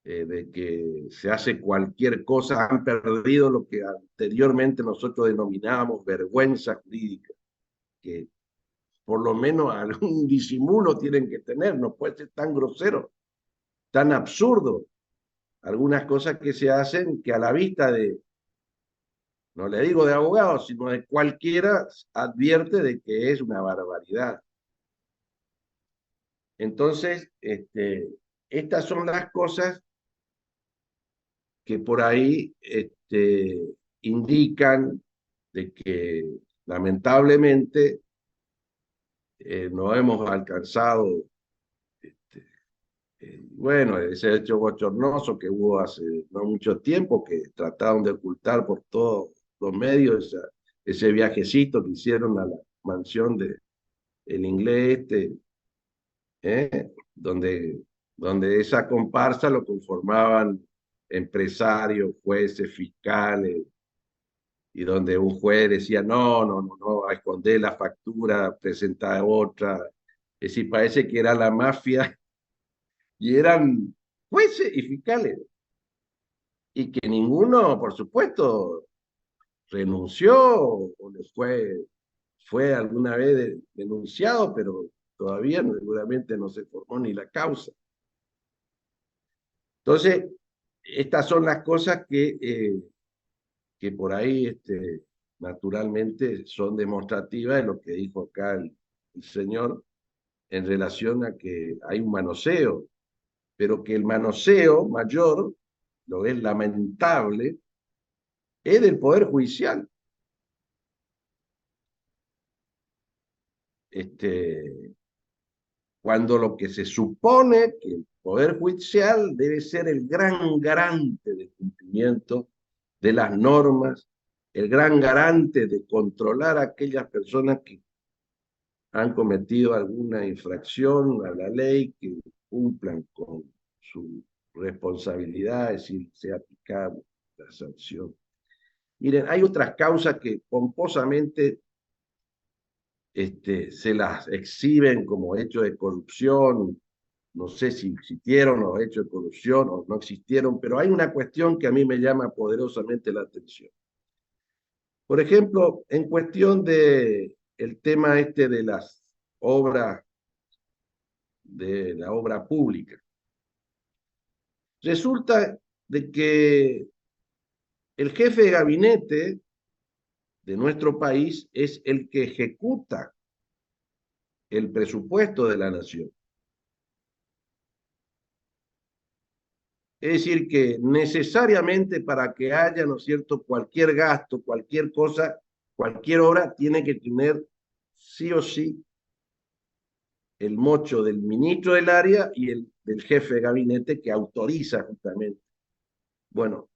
de que se hace cualquier cosa. Han perdido lo que anteriormente nosotros denominábamos vergüenza jurídica, que por lo menos algún disimulo tienen que tener, no puede ser tan grosero, tan absurdo. Algunas cosas que se hacen que a la vista de, no le digo de abogados, sino de cualquiera, advierte de que es una barbaridad. Entonces, estas son las cosas que por ahí indican de que lamentablemente no hemos alcanzado, bueno, ese hecho bochornoso que hubo hace no mucho tiempo, que trataron de ocultar por todos los medios ese viajecito que hicieron a la mansión de el inglés donde esa comparsa lo conformaban empresarios, jueces, fiscales, y donde un juez decía, no, no, no, no, a esconder la factura, presentar otra. Es decir, parece que era la mafia y eran jueces y fiscales. Y que ninguno, por supuesto, renunció o le fue alguna vez denunciado, pero todavía seguramente no se formó ni la causa. Entonces, estas son las cosas que por ahí naturalmente son demostrativas de lo que dijo acá el señor en relación a que hay un manoseo, pero que el manoseo mayor, lo es lamentable, es del Poder Judicial. Cuando lo que se supone que el Poder Judicial debe ser el gran garante del cumplimiento de las normas, el gran garante de controlar a aquellas personas que han cometido alguna infracción a la ley, que cumplan con su responsabilidad, es decir, sea aplicable la sanción. Miren, hay otras causas que pomposamente se las exhiben como hechos de corrupción. No sé si existieron los hechos de corrupción o no existieron, pero hay una cuestión que a mí me llama poderosamente la atención. Por ejemplo, en cuestión de el tema de las obras, de la obra pública. Resulta de que el jefe de gabinete de nuestro país es el que ejecuta el presupuesto de la nación. Es decir, que necesariamente para que haya, ¿no es cierto?, cualquier gasto, cualquier cosa, cualquier obra, tiene que tener sí o sí el mocho del ministro del área y el del jefe de gabinete que autoriza justamente. Bueno,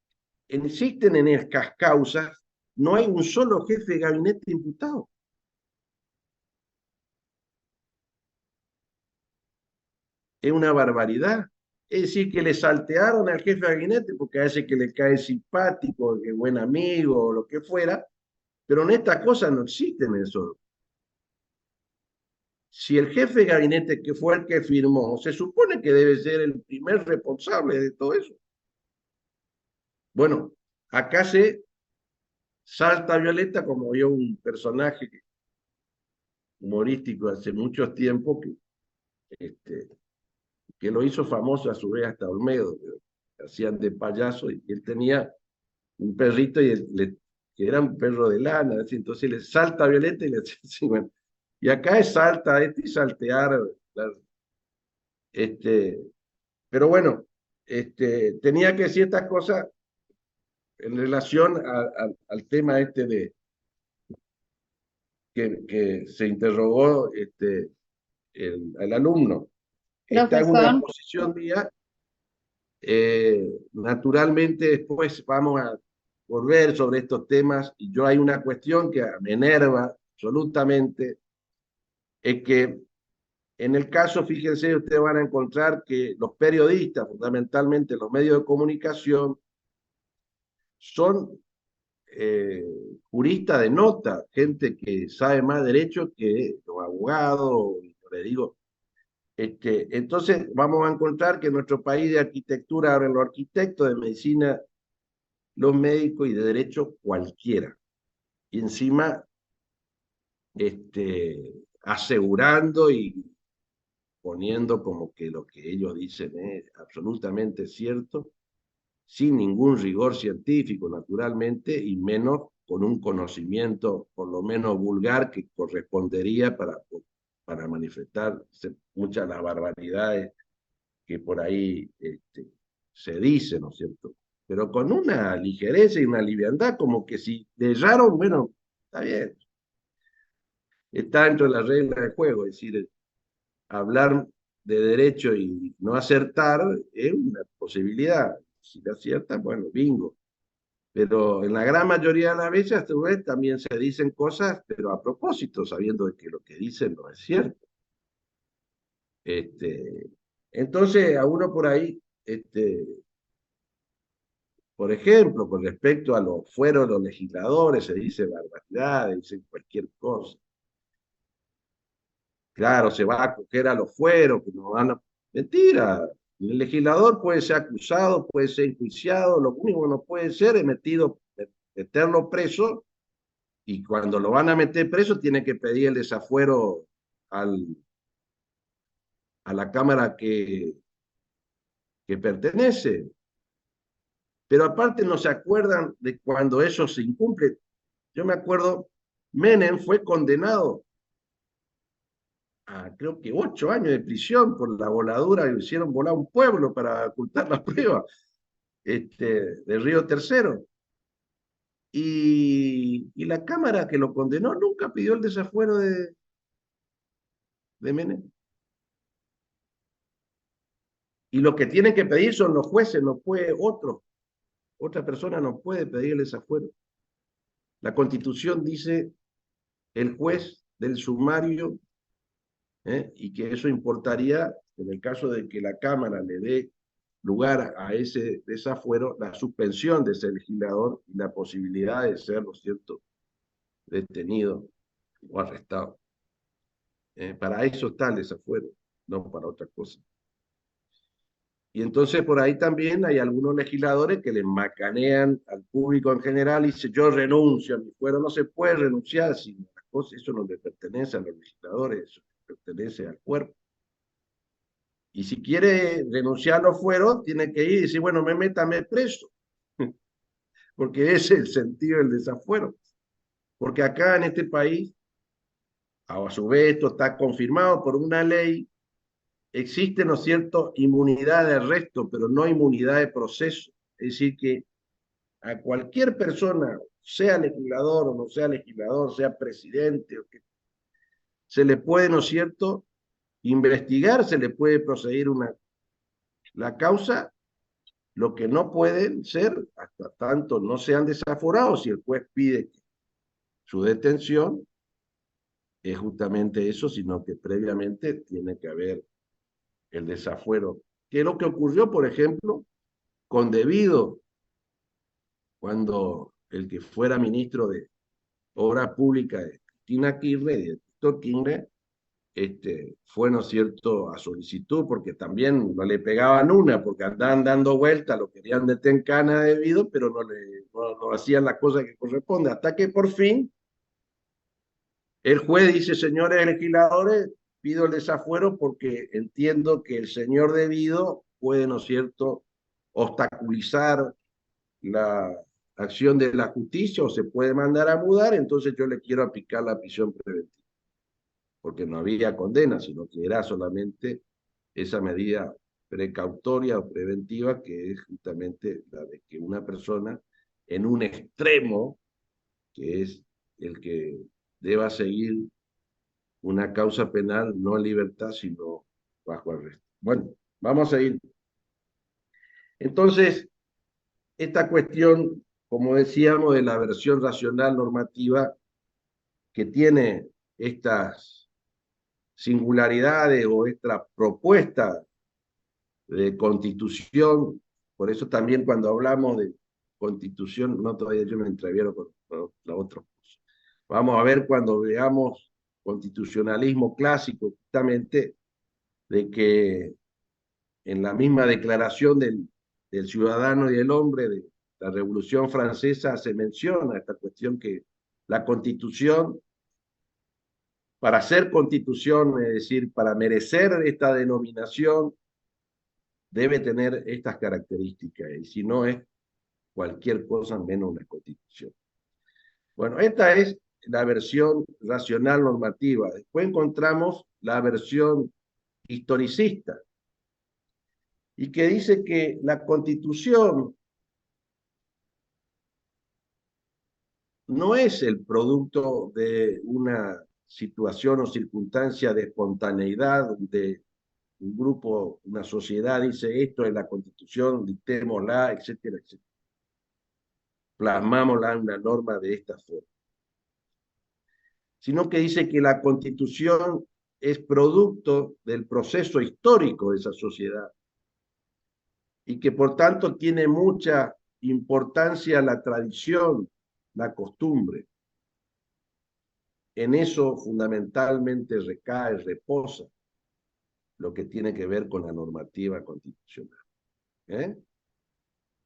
existen en estas causas, no hay un solo jefe de gabinete imputado. Es una barbaridad. Es decir, que le saltearon al jefe de gabinete porque a veces que le cae simpático, que es buen amigo o lo que fuera, pero en estas cosas no existen eso. Si el jefe de gabinete, que fue el que firmó, se supone que debe ser el primer responsable de todo eso. Bueno, acá se salta Violeta, como vio un personaje humorístico hace muchos tiempos que lo hizo famoso a su vez hasta Olmedo, que hacían de payaso, y él tenía un perrito que era un perro de lana, ¿sí? Entonces le salta a Violeta y le dice, sí, bueno, y acá es salta y saltear, pero bueno, tenía que decir estas cosas en relación al tema que se interrogó el alumno. Esta es una Profesor, posición mía. Naturalmente después vamos a volver sobre estos temas y yo hay una cuestión que me enerva absolutamente, es que en el caso, fíjense, ustedes van a encontrar que los periodistas, fundamentalmente los medios de comunicación, son juristas de nota, gente que sabe más derecho que los abogados, le digo. Entonces vamos a encontrar que en nuestro país de arquitectura, ahora los arquitectos, de medicina, los médicos y de derecho cualquiera. Y encima asegurando y poniendo como que lo que ellos dicen es absolutamente cierto, sin ningún rigor científico, naturalmente, y menos con un conocimiento por lo menos vulgar que correspondería para manifestar muchas de las barbaridades que por ahí se dicen, ¿no es cierto? Pero con una ligereza y una liviandad, como que si leyeron, bueno, está bien, está dentro de las reglas del juego, es decir, hablar de derecho y no acertar es una posibilidad. Si le aciertan, bueno, bingo. Pero en la gran mayoría de las veces, a su vez, también se dicen cosas, pero a propósito, sabiendo de que lo que dicen no es cierto. Este, entonces, a uno por ahí, por ejemplo, con respecto a los fueros de los legisladores, se dice barbaridades, dicen cualquier cosa. Claro, se va a acoger a los fueros, que no van a... Mentira. El legislador puede ser acusado, puede ser enjuiciado, lo único que no puede ser es meterlo preso, y cuando lo van a meter preso tiene que pedir el desafuero al, a la Cámara que pertenece. Pero aparte no se acuerdan de cuando eso se incumple. Yo me acuerdo, Menem fue condenado a creo que 8 años de prisión por la voladura, que hicieron volar un pueblo para ocultar las pruebas del Río Tercero. Y la Cámara que lo condenó nunca pidió el desafuero de Menem. Y lo que tienen que pedir son los jueces, no puede otra persona no puede pedir el desafuero. La Constitución dice el juez del sumario, y que eso importaría, en el caso de que la Cámara le dé lugar a ese desafuero, la suspensión de ese legislador y la posibilidad de ser, ¿no es cierto?, detenido o arrestado. Para eso está el desafuero, no para otra cosa. Y entonces por ahí también hay algunos legisladores que le macanean al público en general y dicen, yo renuncio a mi fuero. No se puede renunciar, sino las cosas, eso no le pertenece a los legisladores, eso le pertenece al cuerpo. Y si quiere renunciar a los fueros, tiene que ir y decir, bueno, métame preso, porque ese es el sentido del desafuero. Porque acá en este país, a su vez, esto está confirmado por una ley, existe, ¿no es cierto?, inmunidad de arresto, pero no inmunidad de proceso. Es decir, que a cualquier persona, sea legislador o no sea legislador, sea presidente, se le puede, ¿no es cierto?, investigar, se le puede proceder la causa. Lo que no pueden ser, hasta tanto no sean desaforados, si el juez pide su detención, es justamente eso, sino que previamente tiene que haber el desafuero. Que es lo que ocurrió, por ejemplo, con Debido, cuando el que fuera ministro de Obras Públicas de Cristina Kirchner y de Víctor Kirchner, fue, ¿no es cierto?, a solicitud, porque también no le pegaban una, porque andaban dando vueltas, lo querían meter en cana Debido, pero no hacían la cosa que corresponde, hasta que por fin el juez dice, señores legisladores, pido el desafuero porque entiendo que el señor Debido puede, ¿no es cierto?, obstaculizar la acción de la justicia o se puede mandar a mudar, entonces yo le quiero aplicar la prisión preventiva, porque no había condena, sino que era solamente esa medida precautoria o preventiva, que es justamente la de que una persona en un extremo, que es el que deba seguir una causa penal no en libertad, sino bajo arresto. Bueno, vamos a ir. Entonces, esta cuestión, como decíamos, de la versión racional normativa, que tiene estas singularidades o esta propuesta de constitución, por eso también cuando hablamos de constitución, no todavía yo me entreviero con la otra cosa. Vamos a ver cuando veamos constitucionalismo clásico, justamente, de que en la misma declaración del ciudadano y del hombre de la Revolución Francesa se menciona esta cuestión que la Constitución para ser constitución, es decir, para merecer esta denominación, debe tener estas características, y si no es cualquier cosa menos una constitución. Bueno, esta es la versión racional normativa. Después encontramos la versión historicista, y que dice que la constitución no es el producto de una situación o circunstancia de espontaneidad, de un grupo, una sociedad dice esto es la constitución, dictémosla, etcétera, etcétera. Plasmámosla en una norma de esta forma. Sino que dice que la constitución es producto del proceso histórico de esa sociedad y que por tanto tiene mucha importancia la tradición, la costumbre. En eso fundamentalmente recae, reposa lo que tiene que ver con la normativa constitucional.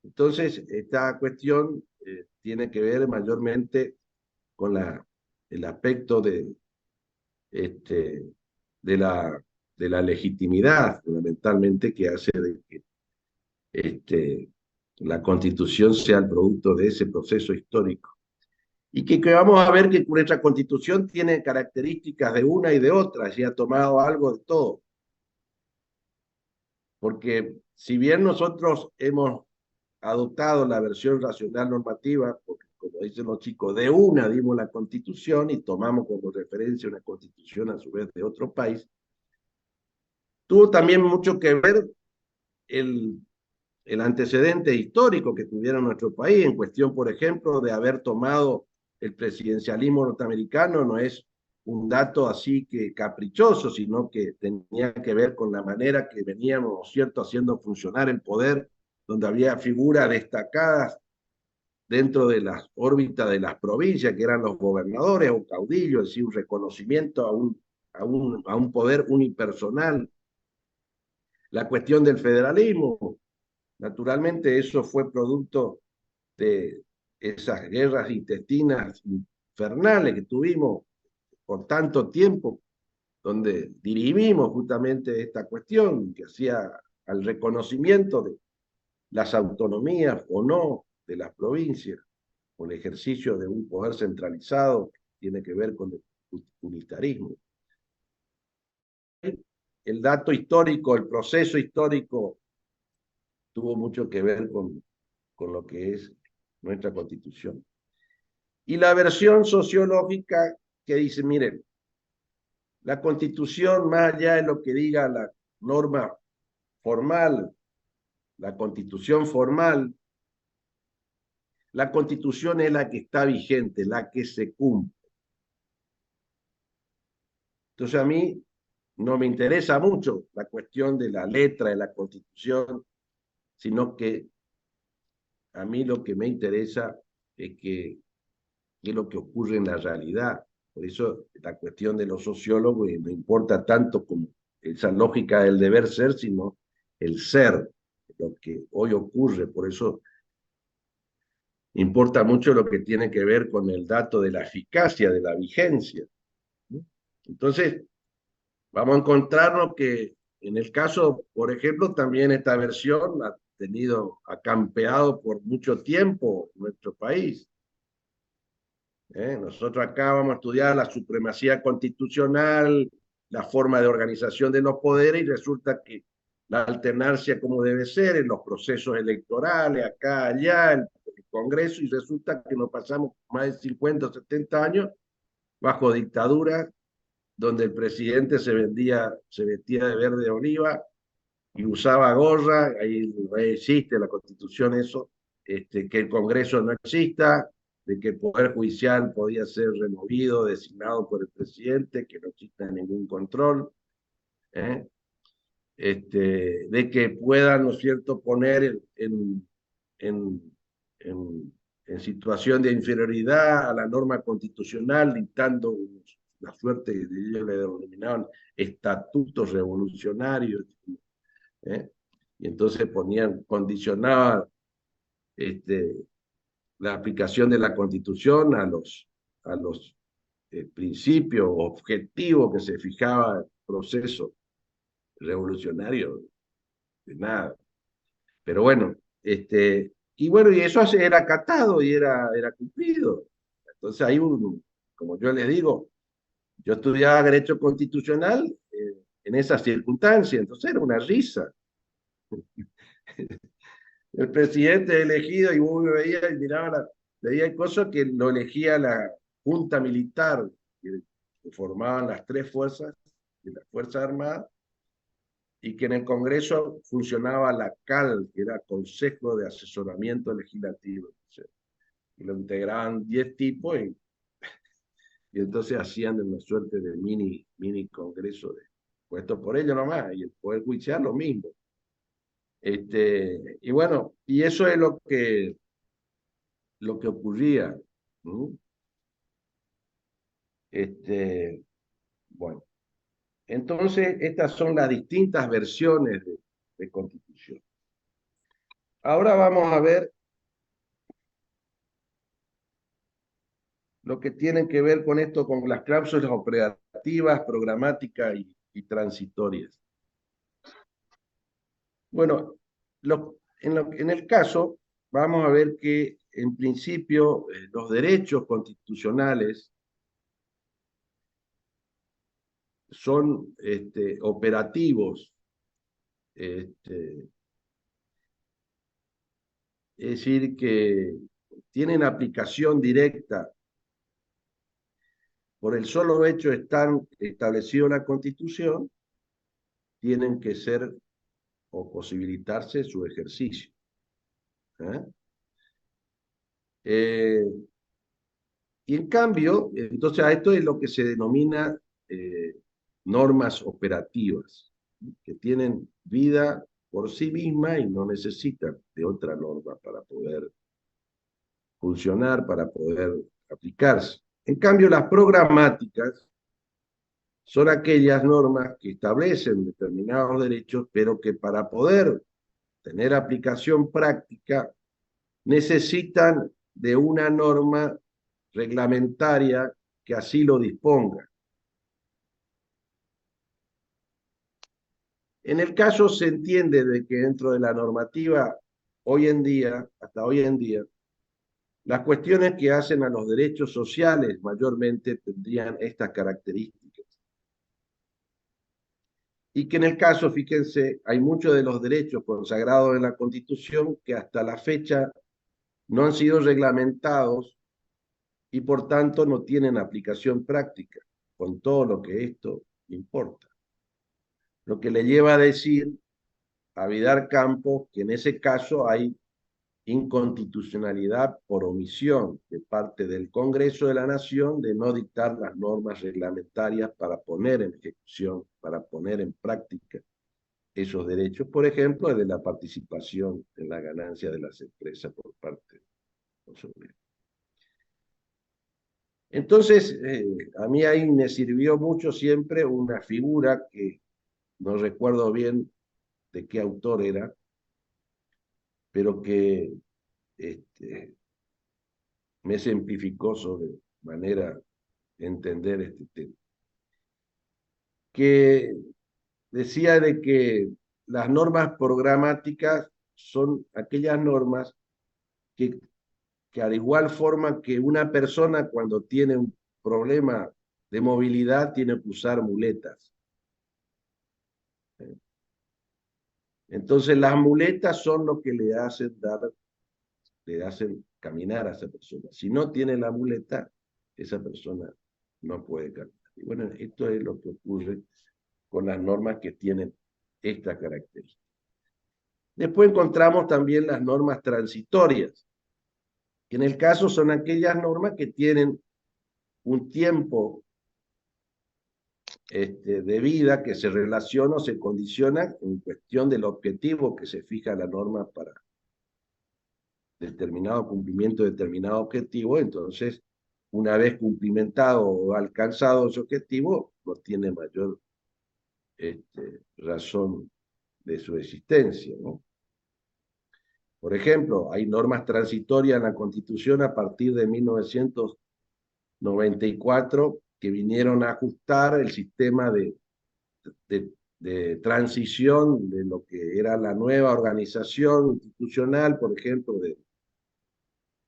Entonces, esta cuestión tiene que ver mayormente con el aspecto de la legitimidad, fundamentalmente, que hace de que la Constitución sea el producto de ese proceso histórico. Y que vamos a ver que nuestra Constitución tiene características de una y de otra, y ha tomado algo de todo. Porque si bien nosotros hemos adoptado la versión racional normativa, porque como dicen los chicos, de una dimos la Constitución y tomamos como referencia una Constitución a su vez de otro país, tuvo también mucho que ver el antecedente histórico que tuviera nuestro país en cuestión, por ejemplo, de haber tomado el presidencialismo norteamericano. No es un dato así que caprichoso, sino que tenía que ver con la manera que veníamos, ¿cierto?, haciendo funcionar el poder, donde había figuras destacadas dentro de las órbitas de las provincias, que eran los gobernadores o caudillos, es decir, un reconocimiento a un poder unipersonal. La cuestión del federalismo, naturalmente eso fue producto de esas guerras intestinas infernales que tuvimos por tanto tiempo, donde dirimimos justamente esta cuestión que hacía al reconocimiento de las autonomías o no de las provincias, o el ejercicio de un poder centralizado que tiene que ver con el unitarismo. El dato histórico, el proceso histórico, tuvo mucho que ver con lo que es nuestra Constitución. Y la versión sociológica que dice, miren, la Constitución, más allá de lo que diga la norma formal, la Constitución formal, la Constitución es la que está vigente, la que se cumple. Entonces a mí no me interesa mucho la cuestión de la letra de la Constitución, sino que a mí lo que me interesa es qué es lo que ocurre en la realidad. Por eso la cuestión de los sociólogos no importa tanto como esa lógica del deber ser, sino el ser, lo que hoy ocurre. Por eso importa mucho lo que tiene que ver con el dato de la eficacia, de la vigencia. Entonces, vamos a encontrarnos que en el caso, por ejemplo, también esta versión ha campeado por mucho tiempo nuestro país. Nosotros acá vamos a estudiar la supremacía constitucional, la forma de organización de los poderes, y resulta que la alternancia como debe ser en los procesos electorales, acá, allá, el Congreso, y resulta que nos pasamos más de 50 o 70 años bajo dictadura, donde el presidente se vestía de verde oliva y usaba gorra. Ahí existe la Constitución eso, que el Congreso no exista, de que el Poder Judicial podía ser removido, designado por el presidente, que no exista ningún control, de que puedan, ¿no es cierto?, poner en situación de inferioridad a la norma constitucional, dictando la suerte de ellos le denominaban estatutos revolucionarios, y entonces condicionaban la aplicación de la Constitución a los el principio objetivo que se fijaba el proceso revolucionario, de nada. Pero bueno, y bueno, y eso era acatado y era cumplido. Entonces hay como yo les digo, yo estudiaba Derecho Constitucional en esas circunstancias, entonces era una risa. El presidente elegido y vos veía y miraba, veía cosas que lo elegía la Junta Militar, que formaban las tres fuerzas de las Fuerzas Armadas, y que en el Congreso funcionaba la CAL, que era Consejo de Asesoramiento Legislativo. Y lo integraban 10 tipos y entonces hacían una suerte de mini congreso puesto por ellos nomás, y el Poder Judicial lo mismo. Y bueno, y eso es lo que ocurría. ¿No? Bueno, entonces estas son las distintas versiones de Constitución. Ahora vamos a ver lo que tienen que ver con esto, con las cláusulas operativas, programáticas y transitorias. Bueno, en el caso, vamos a ver que en principio los derechos constitucionales son operativos, es decir, que tienen aplicación directa por el solo hecho de estar establecido en la Constitución, tienen que ser o posibilitarse su ejercicio. Y en cambio, entonces a esto es lo que se denomina normas operativas, que tienen vida por sí misma y no necesitan de otra norma para poder funcionar, para poder aplicarse. En cambio, las programáticas son aquellas normas que establecen determinados derechos, pero que para poder tener aplicación práctica necesitan de una norma reglamentaria que así lo disponga. En el caso se entiende de que dentro de la normativa hoy en día, hasta hoy en día, las cuestiones que hacen a los derechos sociales mayormente tendrían estas características. Y que en el caso, fíjense, hay muchos de los derechos consagrados en la Constitución que hasta la fecha no han sido reglamentados y por tanto no tienen aplicación práctica, con todo lo que esto importa. Lo que le lleva a decir a Vidal Campos que en ese caso hay inconstitucionalidad por omisión de parte del Congreso de la Nación de no dictar las normas reglamentarias para poner en ejecución, para poner en práctica esos derechos, por ejemplo, el de la participación en la ganancia de las empresas por parte de los obreros. Entonces, a mí ahí me sirvió mucho siempre una figura que no recuerdo bien de qué autor era, pero que me simplificó sobre manera de entender este tema. Que decía de que las normas programáticas son aquellas normas que al igual forma que una persona cuando tiene un problema de movilidad tiene que usar muletas. Entonces las muletas son lo que le hacen caminar a esa persona. Si no tiene la muleta, esa persona no puede caminar. Y bueno, esto es lo que ocurre con las normas que tienen esta característica. Después encontramos también las normas transitorias, que en el caso son aquellas normas que tienen un tiempo de vida que se relaciona o se condiciona en cuestión del objetivo que se fija la norma para determinado cumplimiento de determinado objetivo. Entonces, una vez cumplimentado o alcanzado ese objetivo, no tiene mayor razón de su existencia, ¿no? Por ejemplo, hay normas transitorias en la Constitución a partir de 1994 que vinieron a ajustar el sistema de transición de lo que era la nueva organización institucional, por ejemplo,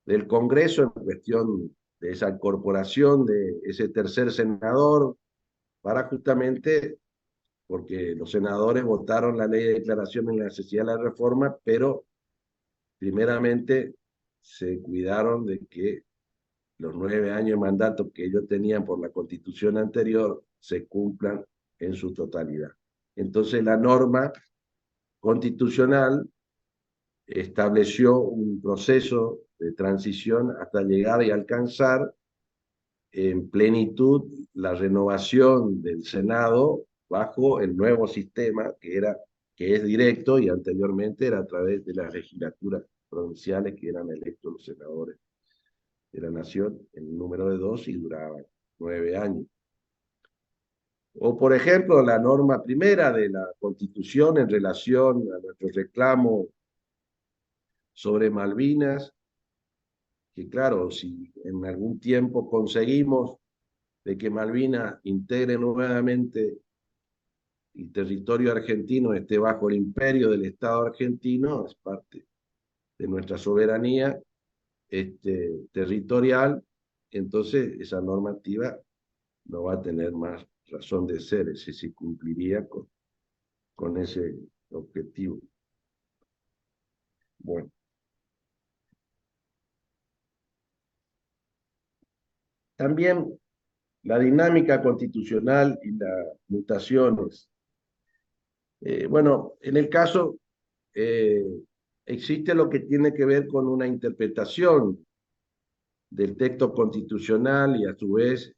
del Congreso en cuestión de esa incorporación de ese tercer senador, para justamente, porque los senadores votaron la ley de declaración en la necesidad de la reforma, pero primeramente se cuidaron de que los 9 años de mandato que ellos tenían por la constitución anterior se cumplan en su totalidad. Entonces la norma constitucional estableció un proceso de transición hasta llegar y alcanzar en plenitud la renovación del Senado bajo el nuevo sistema que es directo y anteriormente era a través de las legislaturas provinciales que eran electos los senadores de la nación en número de 2 y duraban 9 años. O, por ejemplo, la norma primera de la Constitución en relación a nuestro reclamo sobre Malvinas, que claro, si en algún tiempo conseguimos de que Malvinas integre nuevamente el territorio argentino, esté bajo el imperio del Estado argentino, es parte de nuestra soberanía territorial, entonces esa normativa no va a tener más razón de ser, ese se cumpliría con ese objetivo. Bueno. También la dinámica constitucional y las mutaciones. Bueno, en el caso existe lo que tiene que ver con una interpretación del texto constitucional y a su vez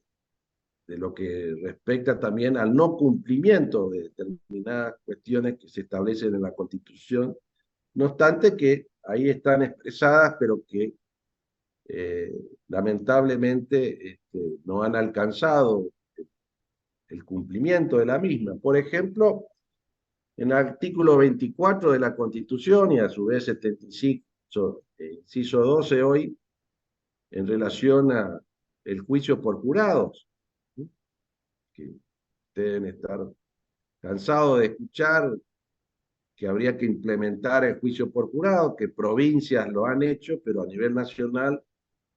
de lo que respecta también al no cumplimiento de determinadas cuestiones que se establecen en la Constitución, no obstante que ahí están expresadas, pero que lamentablemente no han alcanzado el cumplimiento de la misma. Por ejemplo, en el artículo 24 de la Constitución y a su vez 75, inciso 12 hoy, en relación a el juicio por jurados, ¿sí? Que deben estar cansados de escuchar que habría que implementar el juicio por jurado, que provincias lo han hecho, pero a nivel nacional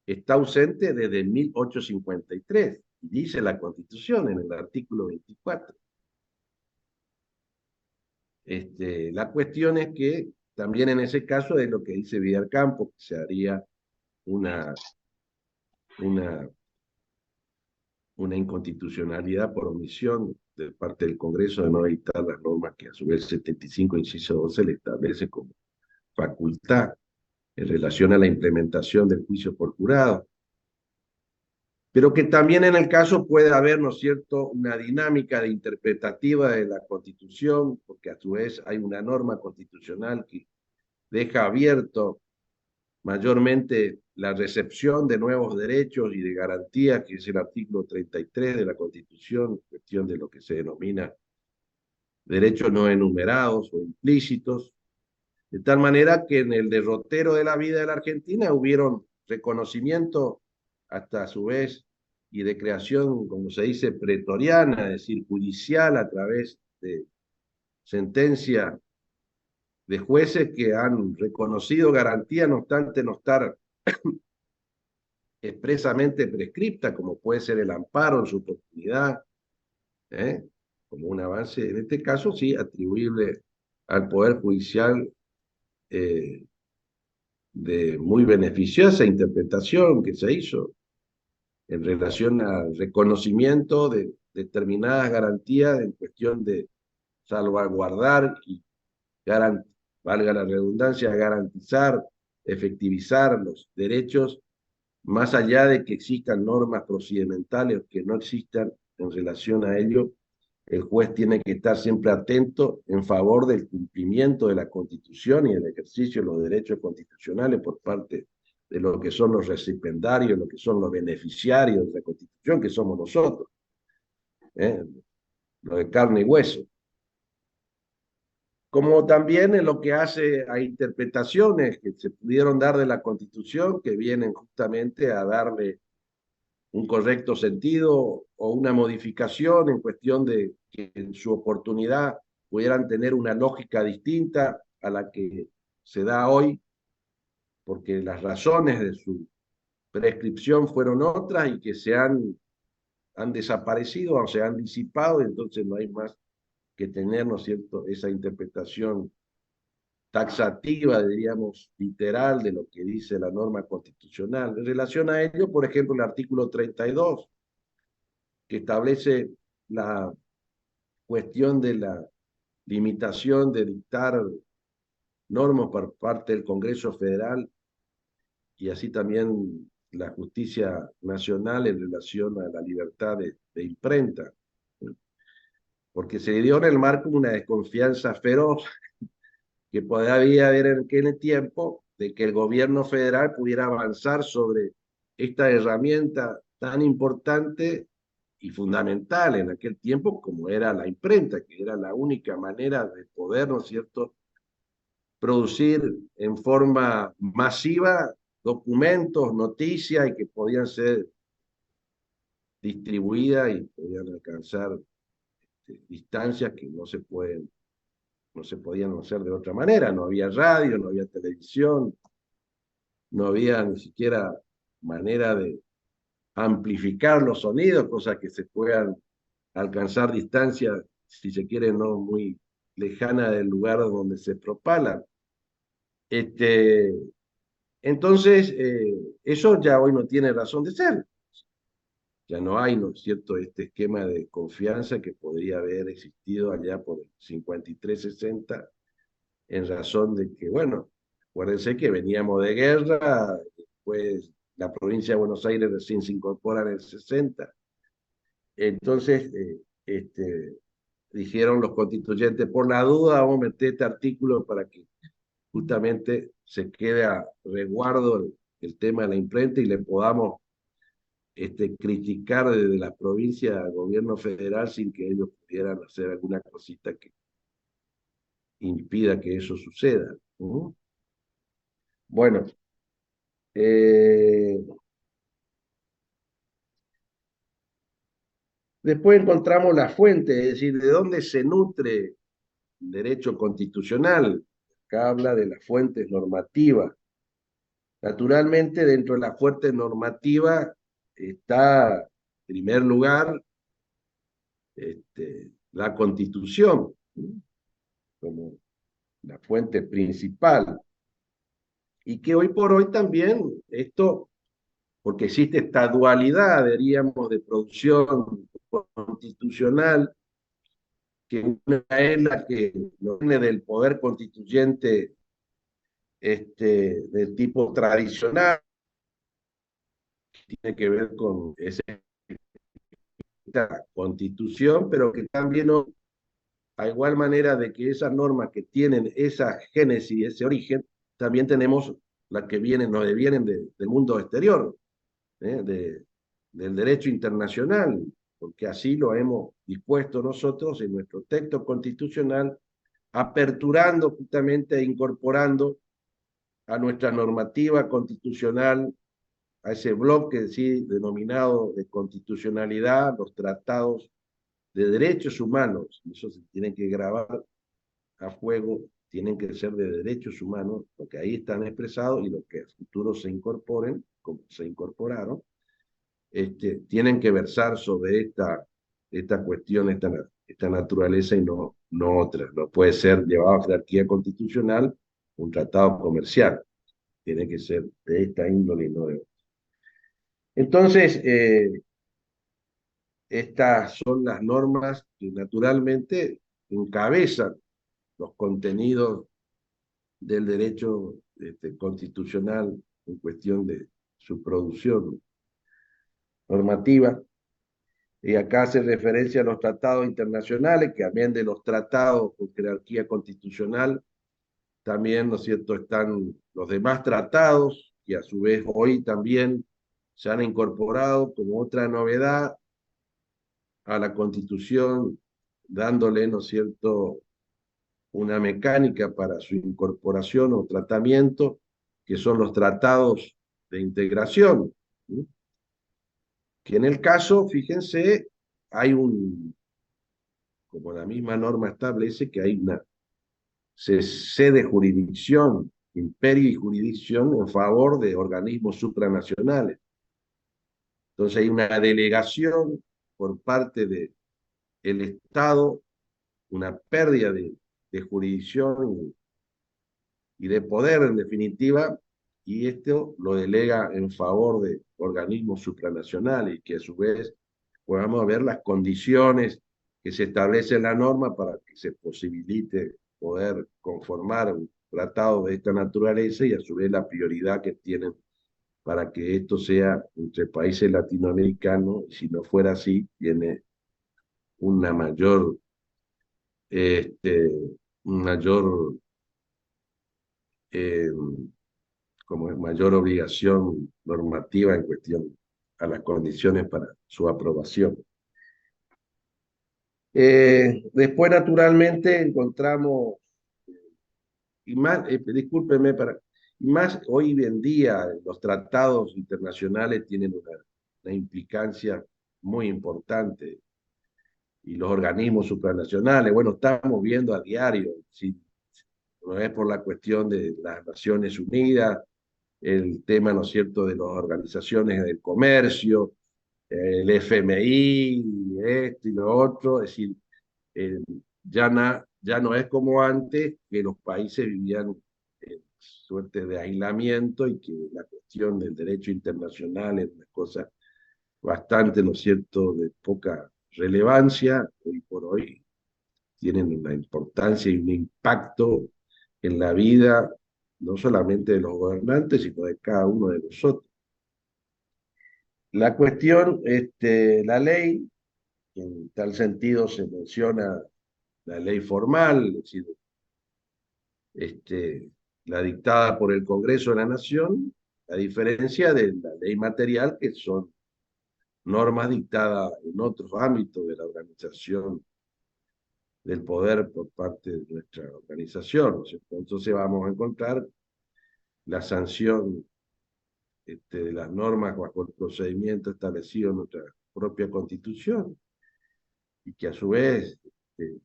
está ausente desde 1853, dice la Constitución en el artículo 24. La cuestión es que también en ese caso es lo que dice Vidal Campos, que se haría una inconstitucionalidad por omisión de parte del Congreso de no dictar las normas que a su vez 75, inciso 12, le establece como facultad en relación a la implementación del juicio por jurado. Pero que también en el caso puede haber, ¿no es cierto?, una dinámica de interpretativa de la Constitución, porque a su vez hay una norma constitucional que deja abierto mayormente la recepción de nuevos derechos y de garantías, que es el artículo 33 de la Constitución, cuestión de lo que se denomina derechos no enumerados o implícitos, de tal manera que en el derrotero de la vida de la Argentina hubieron reconocimiento hasta a su vez y de creación, como se dice, pretoriana, es decir, judicial a través de sentencia de jueces que han reconocido garantía, no obstante no estar expresamente prescripta, como puede ser el amparo en su oportunidad, como un avance, en este caso sí, atribuible al Poder Judicial de muy beneficiosa interpretación que se hizo en relación al reconocimiento de determinadas garantías en cuestión de salvaguardar y valga la redundancia, garantizar, efectivizar los derechos, más allá de que existan normas procedimentales o que no existan en relación a ello. El juez tiene que estar siempre atento en favor del cumplimiento de la Constitución y del ejercicio de los derechos constitucionales por parte de lo que son los recipiendarios, lo que son los beneficiarios de la Constitución, que somos nosotros, lo de carne y hueso. Como también en lo que hace a interpretaciones que se pudieron dar de la Constitución, que vienen justamente a darle un correcto sentido o una modificación en cuestión de que en su oportunidad pudieran tener una lógica distinta a la que se da hoy, porque las razones de su prescripción fueron otras y que han desaparecido o se han disipado, y entonces no hay más que tener, ¿no es cierto?, esa interpretación taxativa, diríamos, literal de lo que dice la norma constitucional. En relación a ello, por ejemplo, el artículo 32, que establece la cuestión de la limitación de dictar normas por parte del Congreso Federal y así también la justicia nacional en relación a la libertad de imprenta, porque se dio en el marco una desconfianza feroz que podía haber en aquel tiempo de que el gobierno federal pudiera avanzar sobre esta herramienta tan importante y fundamental en aquel tiempo como era la imprenta, que era la única manera de poder, ¿no es cierto?, producir en forma masiva documentos, noticias y que podían ser distribuidas y podían alcanzar distancias que no se podían hacer de otra manera. No había radio, no había televisión, no había ni siquiera manera de amplificar los sonidos, cosas que se puedan alcanzar distancias, si se quiere, no muy lejana del lugar donde se propalan. Este, entonces, eso ya hoy no tiene razón de ser. Ya no hay, ¿no es cierto?, este esquema de confianza que podría haber existido allá por el 53-60, en razón de que, bueno, acuérdense que veníamos de guerra, después la provincia de Buenos Aires recién se incorpora en el 60. Entonces, dijeron los constituyentes, por la duda vamos a meter este artículo para que justamente se quede a resguardo el tema de la imprenta y le podamos criticar desde la provincia al gobierno federal sin que ellos pudieran hacer alguna cosita que impida que eso suceda. Bueno, después encontramos la fuente, es decir, de dónde se nutre el derecho constitucional. Acá habla de las fuentes normativas. Naturalmente, dentro de la fuente normativa está, en primer lugar, la Constitución, como la fuente principal. Y que hoy por hoy también esto, porque existe esta dualidad, diríamos, de producción constitucional, que una es la que viene del poder constituyente del tipo tradicional, que tiene que ver con esa constitución, pero que también a igual manera de que esas normas que tienen esa génesis, ese origen, también tenemos las que vienen, nos devienen del mundo exterior, del derecho internacional, porque así lo hemos dispuesto nosotros en nuestro texto constitucional, aperturando justamente e incorporando a nuestra normativa constitucional, a ese bloque sí, denominado de constitucionalidad, los tratados de derechos humanos. Eso se tiene que grabar a fuego, tienen que ser de derechos humanos, porque ahí están expresados y los que a futuro se incorporen, como se incorporaron, tienen que versar sobre esta cuestión, esta naturaleza y no otra. No puede ser llevado a jerarquía constitucional un tratado comercial. Tiene que ser de esta índole y no de otra. Entonces, estas son las normas que naturalmente encabezan los contenidos del derecho constitucional en cuestión de su producción normativa. Y acá hace referencia a los tratados internacionales, que también de los tratados con jerarquía constitucional, también, ¿no es cierto?, están los demás tratados, que a su vez hoy también se han incorporado como otra novedad a la Constitución, dándole, ¿no es cierto?, una mecánica para su incorporación o tratamiento, que son los tratados de integración, ¿sí? Que en el caso, fíjense, hay como la misma norma establece, que se cede jurisdicción, imperio y jurisdicción en favor de organismos supranacionales. Entonces hay una delegación por parte del Estado, una pérdida de jurisdicción y de poder en definitiva, y esto lo delega en favor de organismos supranacionales, y que a su vez podamos ver las condiciones que se establece en la norma para que se posibilite poder conformar un tratado de esta naturaleza, y a su vez la prioridad que tienen para que esto sea entre países latinoamericanos, y si no fuera así, tiene una mayor, este, un mayor, eh, como es mayor obligación normativa en cuestión a las condiciones para su aprobación. Después, naturalmente, encontramos, y más, discúlpenme, y más hoy en día los tratados internacionales tienen una implicancia muy importante, y los organismos supranacionales, bueno, estamos viendo a diario, si no es por la cuestión de las Naciones Unidas, el tema, ¿no es cierto?, de las organizaciones del comercio, el FMI, esto y lo otro, es decir, eh, ya no es como antes, que los países vivían en suerte de aislamiento, y que la cuestión del derecho internacional es una cosa bastante, ¿no es cierto?, de poca relevancia. Hoy por hoy tienen una importancia y un impacto en la vida, no solamente de los gobernantes, sino de cada uno de nosotros. La cuestión, la ley, en tal sentido se menciona la ley formal, es decir, la dictada por el Congreso de la Nación, a diferencia de la ley material, que son normas dictadas en otros ámbitos de la organización del poder por parte de nuestra organización, ¿no es cierto? Entonces vamos a encontrar la sanción, de las normas bajo el procedimiento establecido en nuestra propia Constitución, y que a su vez, en,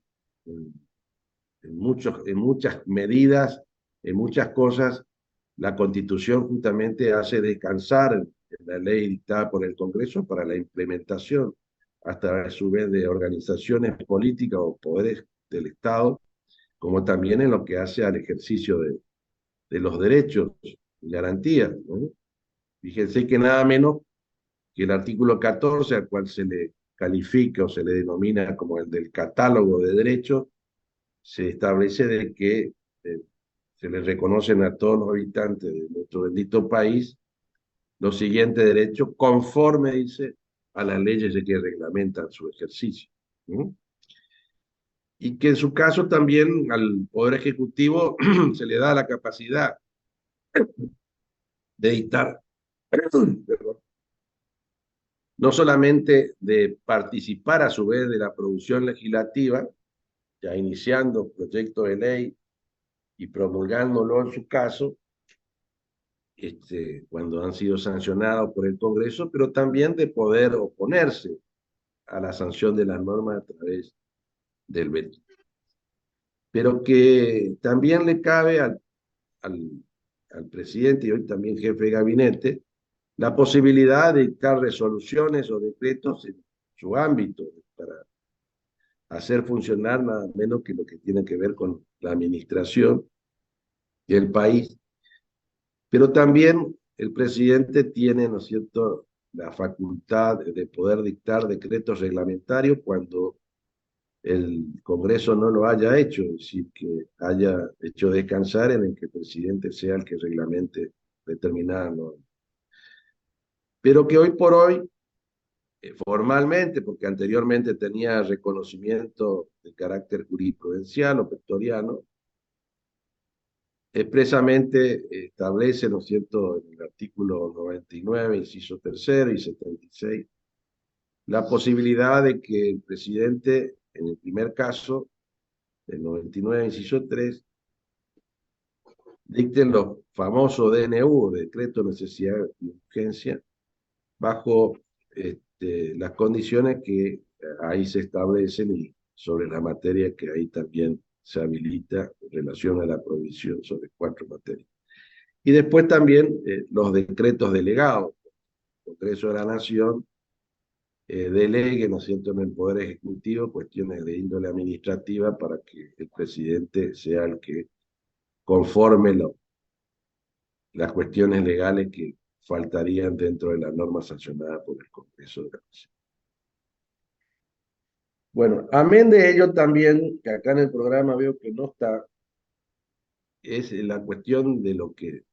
en muchas medidas, en muchas cosas, la Constitución justamente hace descansar en la ley dictada por el Congreso para la implementación, hasta a su vez, de organizaciones políticas o poderes del Estado, como también en lo que hace al ejercicio de los derechos y garantías, ¿no? Fíjense que nada menos que el artículo 14, al cual se le califica o se le denomina como el del catálogo de derechos, se establece de que se les reconocen a todos los habitantes de nuestro bendito país los siguientes derechos, conforme, dice, a las leyes que reglamentan su ejercicio, ¿no? Y que en su caso también al Poder Ejecutivo se le da la capacidad de dictar, perdón, no solamente de participar a su vez de la producción legislativa, ya iniciando proyectos de ley y promulgándolo en su caso, cuando han sido sancionados por el Congreso, pero también de poder oponerse a la sanción de las normas a través del veto. Pero que también le cabe al, al presidente, y hoy también jefe de gabinete, la posibilidad de dictar resoluciones o decretos en su ámbito para hacer funcionar nada menos que lo que tiene que ver con la administración del país. Pero también el presidente tiene, ¿no es cierto?, la facultad de poder dictar decretos reglamentarios cuando el Congreso no lo haya hecho, es decir, que haya hecho descansar en el que el presidente sea el que reglamente determinada norma. Pero que hoy por hoy, formalmente, porque anteriormente tenía reconocimiento de carácter jurisprudencial o pretoriano, expresamente establece, ¿no es cierto?, en el artículo 99, inciso tercero y 76, la posibilidad de que el presidente, en el primer caso, del 99, inciso 3, dicten los famosos DNU, Decreto de Necesidad y Urgencia, bajo las condiciones que ahí se establecen y sobre la materia que ahí también se habilita en relación a la provisión sobre 4 materias. Y después también los decretos delegados. El Congreso de la Nación delegue, ¿no es cierto?, en el Poder Ejecutivo cuestiones de índole administrativa para que el presidente sea el que conforme las cuestiones legales que faltarían dentro de la norma sancionada por el Congreso de la Nación. Bueno, amén de ello también, que acá en el programa veo que no está, es la cuestión de lo que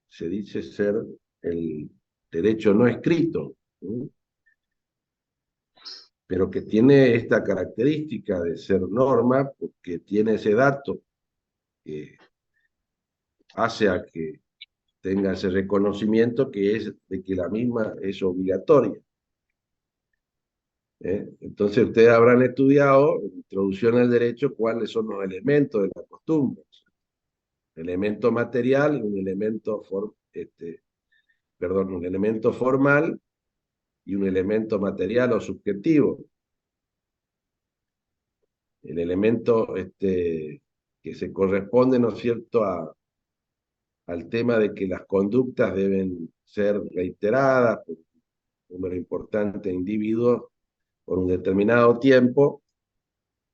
se dice ser el derecho no escrito, ¿sí? Pero que tiene esta característica de ser norma, porque tiene ese dato que hace a que tenga ese reconocimiento que es de que la misma es obligatoria. Entonces ustedes habrán estudiado en Introducción al Derecho cuáles son los elementos de la costumbre. Elemento material, un elemento, un elemento formal y un elemento material o subjetivo. El elemento que se corresponde, ¿no es cierto?, al tema de que las conductas deben ser reiteradas por un número importante de individuos por un determinado tiempo,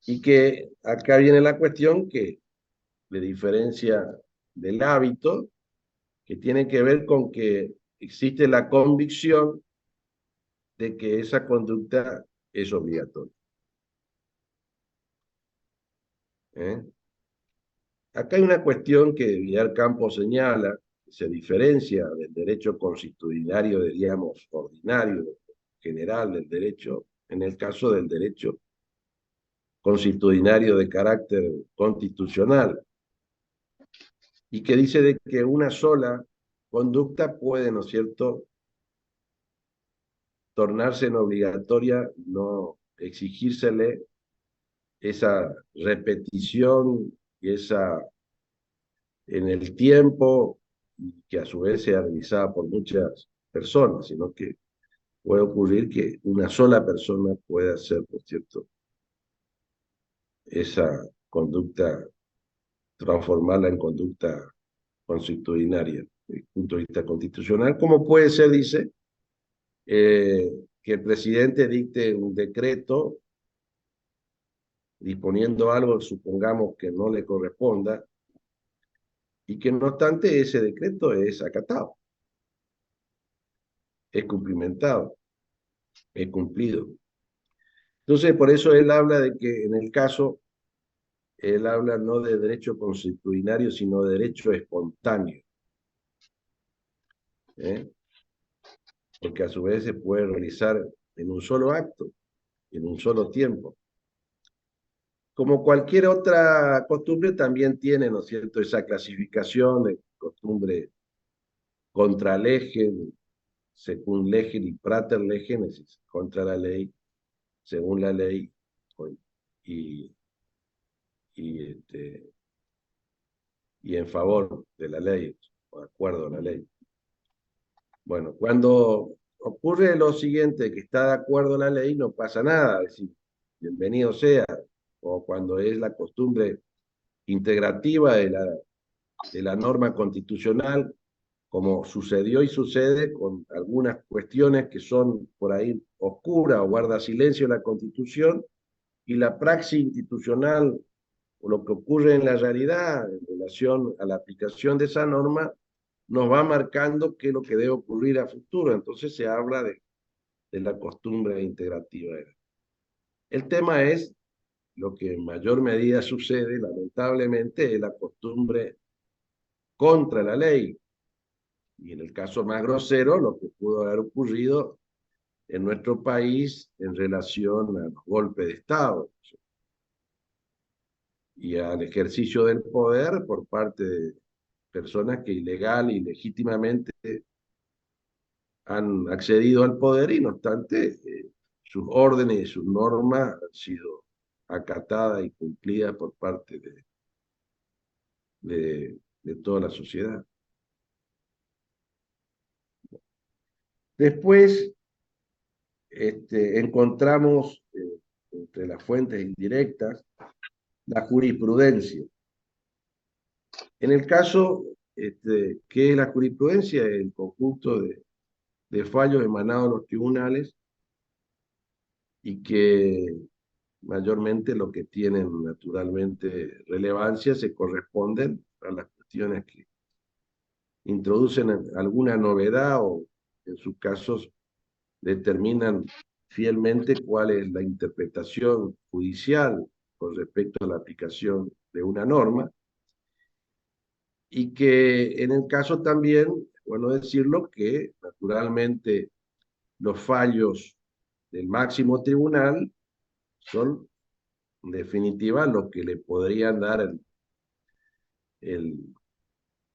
y que acá viene la cuestión que le diferencia del hábito, que tiene que ver con que existe la convicción de que esa conducta es obligatoria. ¿Eh? Acá hay una cuestión que Villar Campos señala, que se diferencia del derecho consuetudinario, diríamos, ordinario, general del derecho, en el caso del derecho consuetudinario de carácter constitucional, y que dice de que una sola conducta puede, ¿no es cierto?, tornarse en obligatoria, no exigírsele esa repetición y esa en el tiempo, y que a su vez sea realizada por muchas personas, sino que puede ocurrir que una sola persona pueda hacer, por cierto, esa conducta, transformarla en conducta consuetudinaria desde el punto de vista constitucional, como puede ser, dice, que el presidente dicte un decreto disponiendo algo, supongamos que no le corresponda, y que no obstante ese decreto es acatado, es cumplimentado, es cumplido. Entonces, por eso él habla de que en el caso, él habla no de derecho consuetudinario, sino de derecho espontáneo, ¿eh? Porque a su vez se puede realizar en un solo acto, en un solo tiempo. Como cualquier otra costumbre, también tiene, ¿no es cierto?, esa clasificación de costumbre contra legem, secund legem y prater legem, es decir, contra la ley, según la ley, y, y, y en favor de la ley, o de acuerdo a la ley. Bueno, cuando ocurre lo siguiente, que está de acuerdo a la ley, no pasa nada, es decir, bienvenido sea, o cuando es la costumbre integrativa de la norma constitucional, como sucedió y sucede con algunas cuestiones que son por ahí oscuras o guarda silencio en la Constitución, y la praxis institucional o lo que ocurre en la realidad en relación a la aplicación de esa norma nos va marcando qué es lo que debe ocurrir a futuro. Entonces se habla de la costumbre integrativa. El tema es lo que en mayor medida sucede, lamentablemente, es la costumbre contra la ley. Y en el caso más grosero, lo que pudo haber ocurrido en nuestro país en relación a los golpes de Estado y al ejercicio del poder por parte de personas que ilegal y legítimamente han accedido al poder y no obstante sus órdenes y sus normas han sido acatadas y cumplidas por parte de toda la sociedad. Después, encontramos entre las fuentes indirectas la jurisprudencia. En el caso que la jurisprudencia es el conjunto de fallos emanados de los tribunales y que mayormente lo que tienen naturalmente relevancia se corresponden a las cuestiones que introducen alguna novedad o en sus casos determinan fielmente cuál es la interpretación judicial con respecto a la aplicación de una norma, y que en el caso también, bueno decirlo, que naturalmente los fallos del máximo tribunal son en definitiva los que le podrían dar el,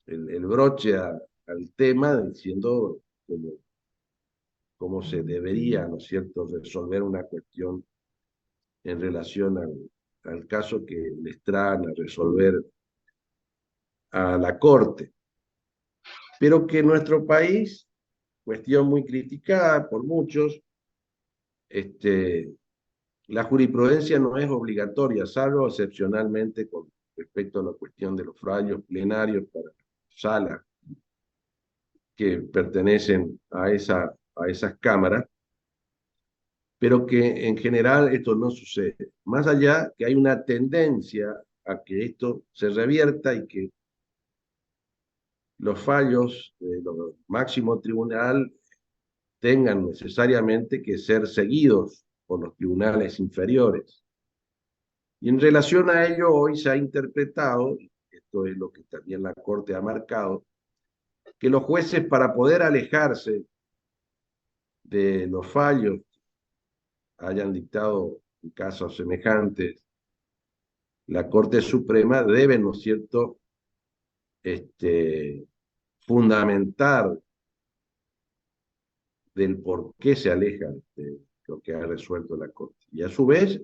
el broche al tema, diciendo cómo se debería, ¿no es cierto?, resolver una cuestión en relación al caso que les traen a resolver a la Corte. Pero que en nuestro país, cuestión muy criticada por muchos, la jurisprudencia no es obligatoria, salvo excepcionalmente con respecto a la cuestión de los fallos plenarios para salas que pertenecen a esas cámaras, pero que en general esto no sucede. Más allá que hay una tendencia a que esto se revierta y que los fallos de los máximo tribunal tengan necesariamente que ser seguidos por los tribunales inferiores. Y en relación a ello, hoy se ha interpretado, y esto es lo que también la Corte ha marcado, que los jueces, para poder alejarse de los fallos que hayan dictado en casos semejantes la Corte Suprema, deben, ¿no es cierto?, fundamentar del por qué se alejan de lo que ha resuelto la Corte. Y a su vez,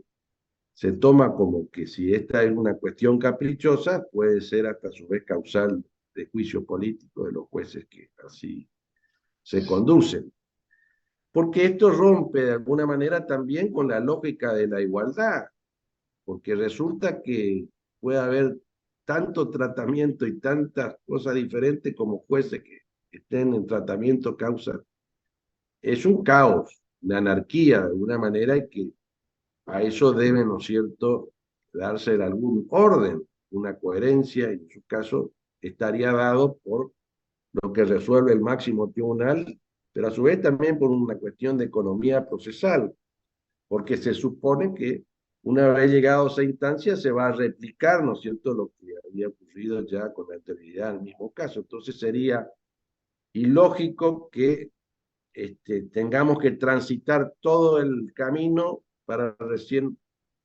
se toma como que si esta es una cuestión caprichosa, puede ser hasta a su vez causal de juicio político de los jueces que así se conducen. Porque esto rompe de alguna manera también con la lógica de la igualdad, porque resulta que puede haber tanto tratamiento y tantas cosas diferentes como jueces que estén en tratamiento causa. Es un caos, una anarquía de alguna manera, y que a eso debe, ¿no es cierto?, darse algún orden, una coherencia, y en su caso estaría dado por lo que resuelve el máximo tribunal, pero a su vez también por una cuestión de economía procesal, porque se supone que una vez llegado a esa instancia se va a replicar, ¿no es cierto?, lo que había ocurrido ya con anterioridad en el mismo caso. Entonces sería ilógico que tengamos que transitar todo el camino para recién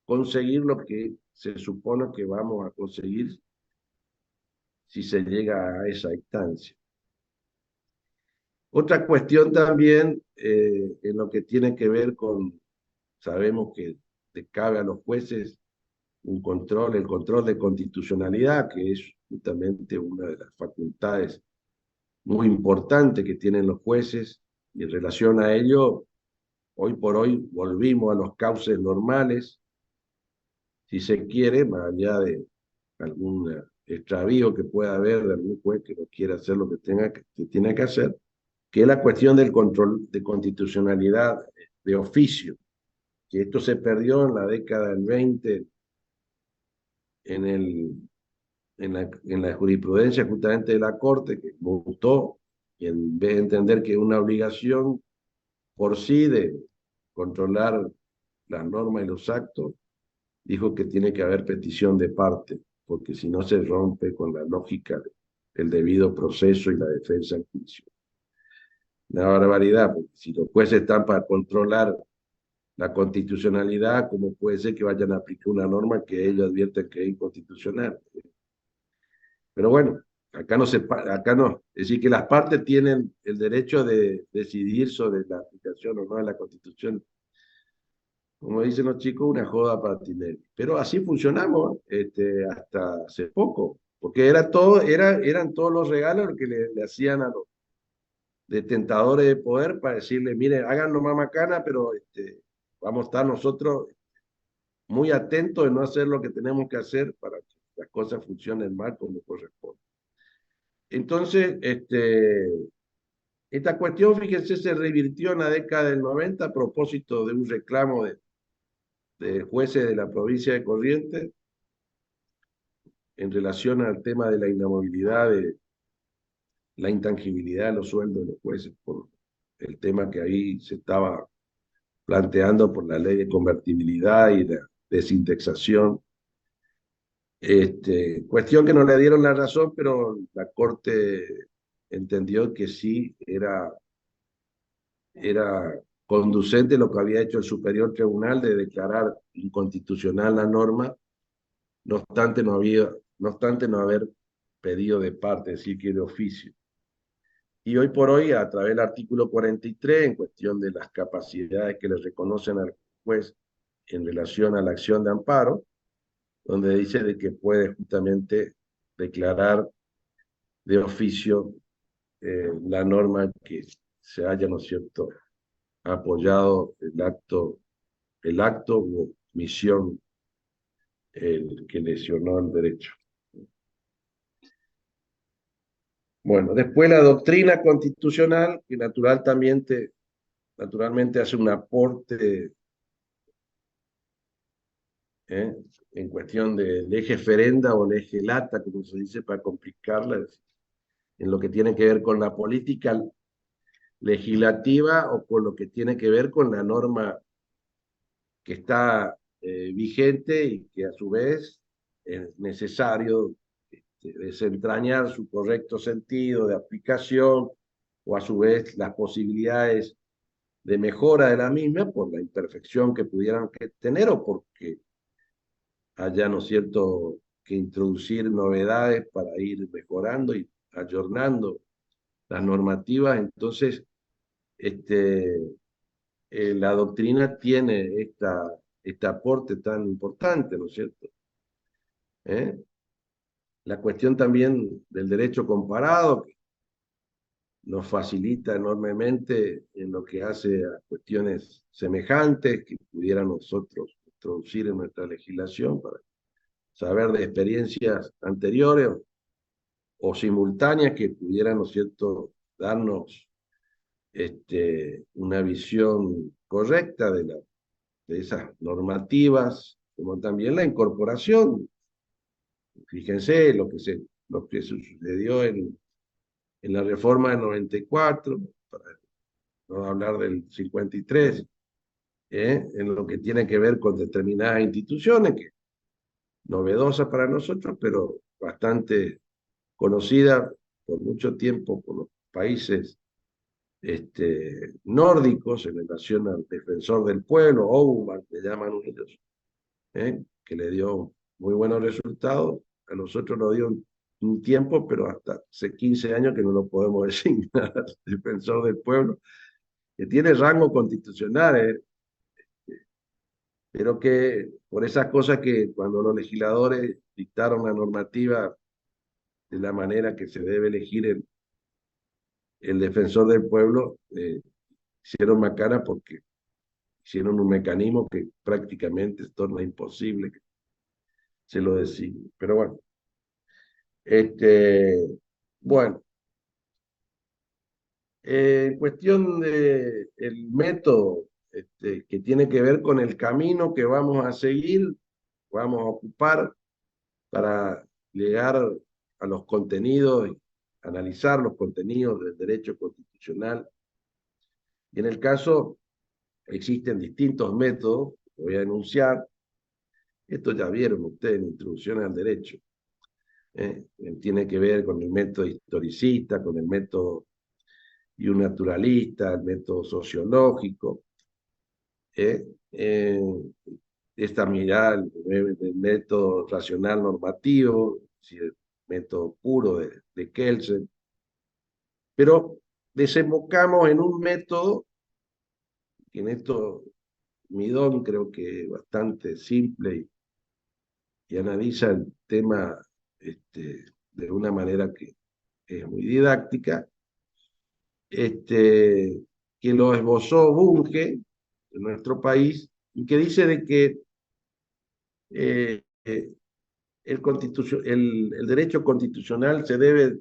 conseguir lo que se supone que vamos a conseguir si se llega a esa instancia. Otra cuestión también en lo que tiene que ver con, sabemos que le cabe a los jueces el control de constitucionalidad, que es justamente una de las facultades muy importantes que tienen los jueces, y en relación a ello, hoy por hoy volvimos a los cauces normales, si se quiere, más allá de algún extravío que pueda haber de algún juez que no quiera hacer lo que tiene que hacer, que es la cuestión del control de constitucionalidad de oficio, que esto se perdió en la década del 20 en la jurisprudencia justamente de la Corte, que mutó, y en vez de entender que es una obligación por sí de controlar las normas y los actos, dijo que tiene que haber petición de parte, porque si no se rompe con la lógica del debido proceso y la defensa en juicio. Una barbaridad, porque si los jueces están para controlar la constitucionalidad, ¿cómo puede ser que vayan a aplicar una norma que ellos advierten que es inconstitucional? Pero bueno, acá no, es decir, que las partes tienen el derecho de decidir sobre la aplicación o no de la Constitución. Como dicen los chicos, una joda para Tinelli. Pero así funcionamos hasta hace poco, porque eran todos los regalos que le hacían detentadores de poder para decirle, mire, háganlo más macana, pero vamos a estar nosotros muy atentos en no hacer lo que tenemos que hacer para que las cosas funcionen mal como corresponde. Entonces, esta cuestión, fíjense, se revirtió en la década del 90 a propósito de un reclamo de jueces de la provincia de Corrientes en relación al tema de la inamovilidad, de la intangibilidad de los sueldos de los jueces, por el tema que ahí se estaba planteando por la ley de convertibilidad y la desindexación. Cuestión que no le dieron la razón, pero la Corte entendió que sí era conducente lo que había hecho el Superior Tribunal de declarar inconstitucional la norma, no obstante no haber pedido de parte, es decir, que de oficio. Y hoy por hoy, a través del artículo 43, en cuestión de las capacidades que le reconocen al juez en relación a la acción de amparo, donde dice de que puede justamente declarar de oficio la norma que se haya, ¿no es cierto?, apoyado el acto o misión que lesionó el derecho. Bueno, después la doctrina constitucional, que naturalmente hace un aporte en cuestión del eje ferenda o el eje lata, como se dice, para complicarla, en lo que tiene que ver con la política legislativa o con lo que tiene que ver con la norma que está vigente y que a su vez es necesario desentrañar su correcto sentido de aplicación o a su vez las posibilidades de mejora de la misma por la imperfección que pudieran tener o porque haya, ¿no es cierto?, que introducir novedades para ir mejorando y ayornando las normativas. Entonces, la doctrina tiene este aporte tan importante, ¿no es cierto? La cuestión también del derecho comparado, que nos facilita enormemente en lo que hace a cuestiones semejantes que pudiera nosotros introducir en nuestra legislación para saber de experiencias anteriores o simultáneas que pudieran, ¿no es cierto?, darnos una visión correcta de esas normativas, como también la incorporación. Fíjense lo que sucedió en la reforma del 94, para no hablar del 53, en lo que tiene que ver con determinadas instituciones, que novedosas para nosotros, pero bastante conocida por mucho tiempo por los países nórdicos en relación al defensor del pueblo, OUMA, que llaman ellos, que le dio muy buenos resultados. A nosotros nos dio un tiempo, pero hasta hace 15 años que no lo podemos designar defensor del pueblo, que tiene rango constitucional, pero que por esas cosas que cuando los legisladores dictaron la normativa de la manera que se debe elegir el defensor del pueblo, hicieron macana porque hicieron un mecanismo que prácticamente se torna imposible que se lo designe. Pero bueno, bueno, en cuestión de el método que tiene que ver con el camino que vamos a seguir, vamos a ocupar para llegar a los contenidos, analizar los contenidos del derecho constitucional. Y en el caso, existen distintos métodos, voy a enunciar. Esto ya vieron ustedes en Introducción al Derecho. Tiene que ver con el método historicista, con el método naturalista, el método sociológico. Esta mirada del método racional normativo, el método puro de Kelsen. Pero desembocamos en un método que en esto Midón creo que es bastante simple y analiza el tema de una manera que es muy didáctica, que lo esbozó Bunge en nuestro país y que dice de que eh, eh, el derecho constitucional se debe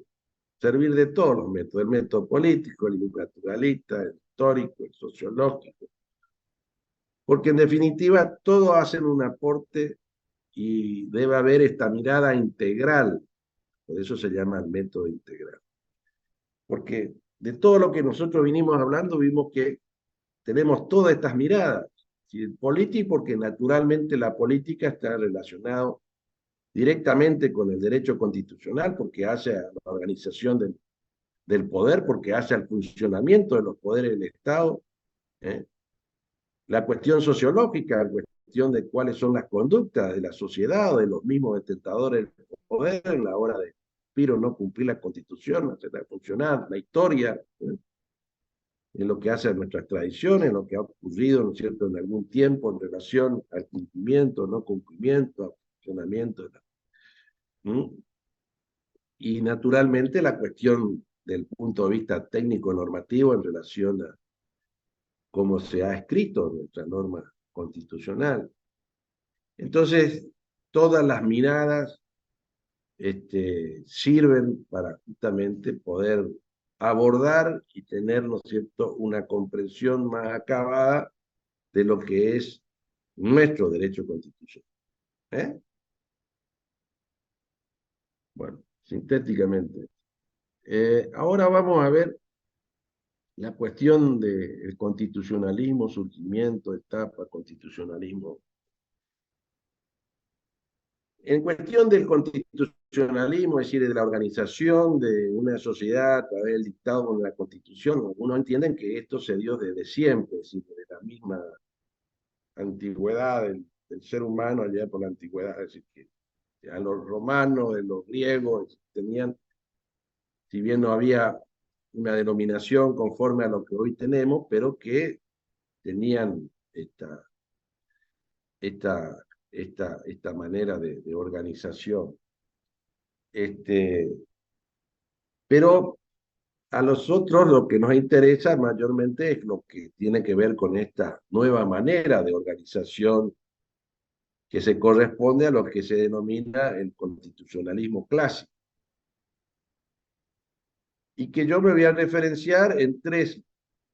servir de todos los métodos, el método político, el naturalista, el histórico, el sociológico, porque en definitiva todos hacen un aporte y debe haber esta mirada integral, por eso se llama el método integral. Porque de todo lo que nosotros vinimos hablando, vimos que tenemos todas estas miradas. El político, porque naturalmente la política está relacionada directamente con el derecho constitucional, porque hace a la organización del poder, porque hace al funcionamiento de los poderes del Estado. ¿eh? La cuestión sociológica, la cuestión de cuáles son las conductas de la sociedad o de los mismos detentadores del poder en la hora de cumplir o no cumplir la Constitución, hacerla funcionar, la historia, en lo que hace a nuestras tradiciones, en lo que ha ocurrido, ¿no es cierto?, en algún tiempo en relación al cumplimiento, no cumplimiento, al funcionamiento. ¿Mm? Y naturalmente la cuestión del punto de vista técnico-normativo en relación a cómo se ha escrito nuestra norma constitucional. Entonces, todas las miradas sirven para justamente poder abordar y tener, ¿no es cierto?, una comprensión más acabada de lo que es nuestro derecho constitucional. ¿Eh? Bueno, sintéticamente. Ahora vamos a ver la cuestión del constitucionalismo, surgimiento, etapa, constitucionalismo. En cuestión del constitucionalismo, es decir, de la organización de una sociedad a través del dictado de la Constitución, algunos entienden que esto se dio desde siempre, es decir, desde la misma antigüedad del ser humano, allá por la antigüedad, es decir, que a los romanos, de los griegos, tenían, si bien no había una denominación conforme a lo que hoy tenemos, pero que tenían esta manera de organización. Pero a nosotros lo que nos interesa mayormente es lo que tiene que ver con esta nueva manera de organización que se corresponde a lo que se denomina el constitucionalismo clásico. Y que yo me voy a referenciar en tres.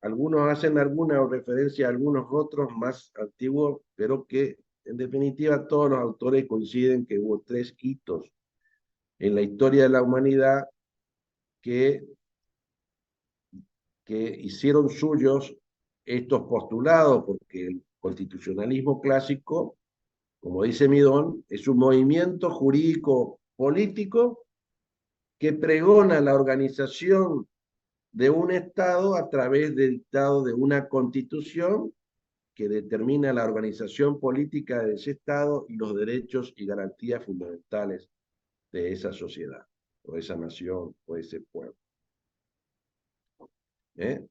Algunos hacen alguna referencia a algunos otros más antiguos, pero que en definitiva todos los autores coinciden que hubo tres hitos en la historia de la humanidad que hicieron suyos estos postulados, porque el constitucionalismo clásico, como dice Midón, es un movimiento jurídico político que pregona la organización de un Estado a través del dictado de una constitución que determina la organización política de ese Estado y los derechos y garantías fundamentales de esa sociedad, o esa nación, o ese pueblo. ¿Eh?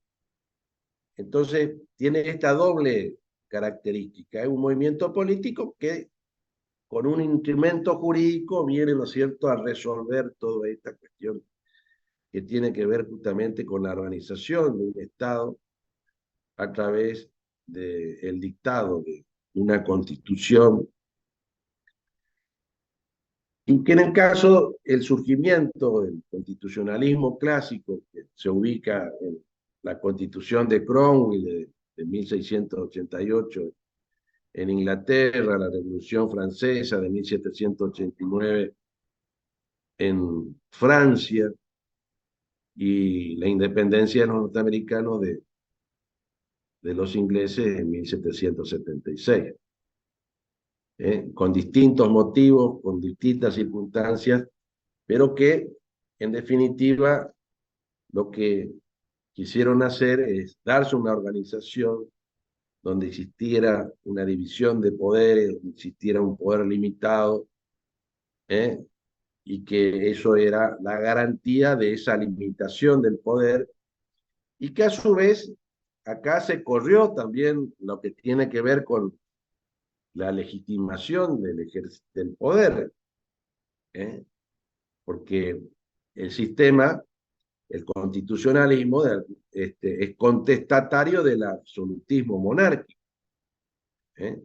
Entonces, tiene esta doble característica. Es un movimiento político que con un instrumento jurídico viene, ¿no es cierto?, a resolver toda esta cuestión que tiene que ver justamente con la organización de un Estado a través del dictado de una constitución. Y que en el caso, el surgimiento del constitucionalismo clásico, que se ubica en la Constitución de Cromwell de 1688 en Inglaterra, la Revolución Francesa de 1789 en Francia y la independencia de los norteamericanos de los ingleses en 1776. Con distintos motivos, con distintas circunstancias, pero que en definitiva lo que quisieron hacer es darse una organización donde existiera una división de poderes, donde existiera un poder limitado, y que eso era la garantía de esa limitación del poder, y que a su vez acá se corrió también lo que tiene que ver con la legitimación del poder, porque el sistema el constitucionalismo es contestatario del absolutismo monárquico. ¿Eh?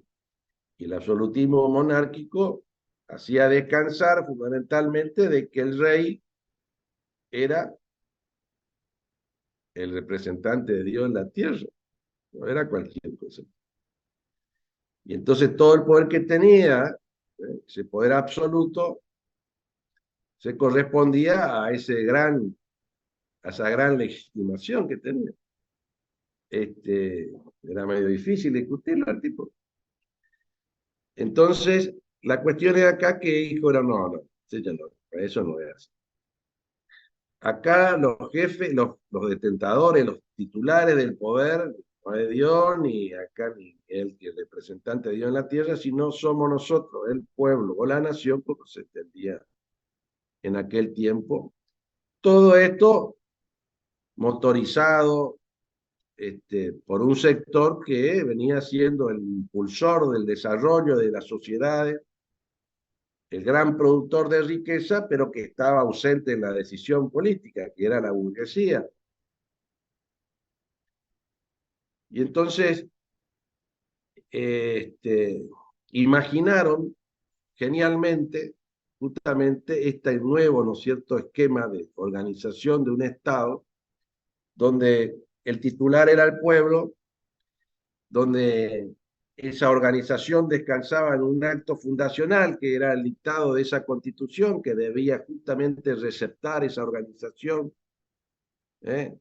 Y el absolutismo monárquico hacía descansar fundamentalmente de que el rey era el representante de Dios en la tierra, no era cualquier cosa. Y entonces todo el poder que tenía, ese poder absoluto, se correspondía a esa gran legitimación que tenía. Era medio difícil discutirlo al tipo. Entonces, la cuestión es acá que dijo, no, eso no es así. Acá los jefes, los detentadores, los titulares del poder, no es Dios, ni acá ni el representante de Dios en la tierra, sino somos nosotros, el pueblo o la nación, como se entendía en aquel tiempo. Todo esto motorizado por un sector que venía siendo el impulsor del desarrollo de las sociedades, el gran productor de riqueza, pero que estaba ausente en la decisión política, que era la burguesía. Y entonces imaginaron genialmente justamente este nuevo, ¿no es cierto?, esquema de organización de un Estado, donde el titular era el pueblo, donde esa organización descansaba en un acto fundacional, que era el dictado de esa constitución, que debía justamente receptar esa organización, que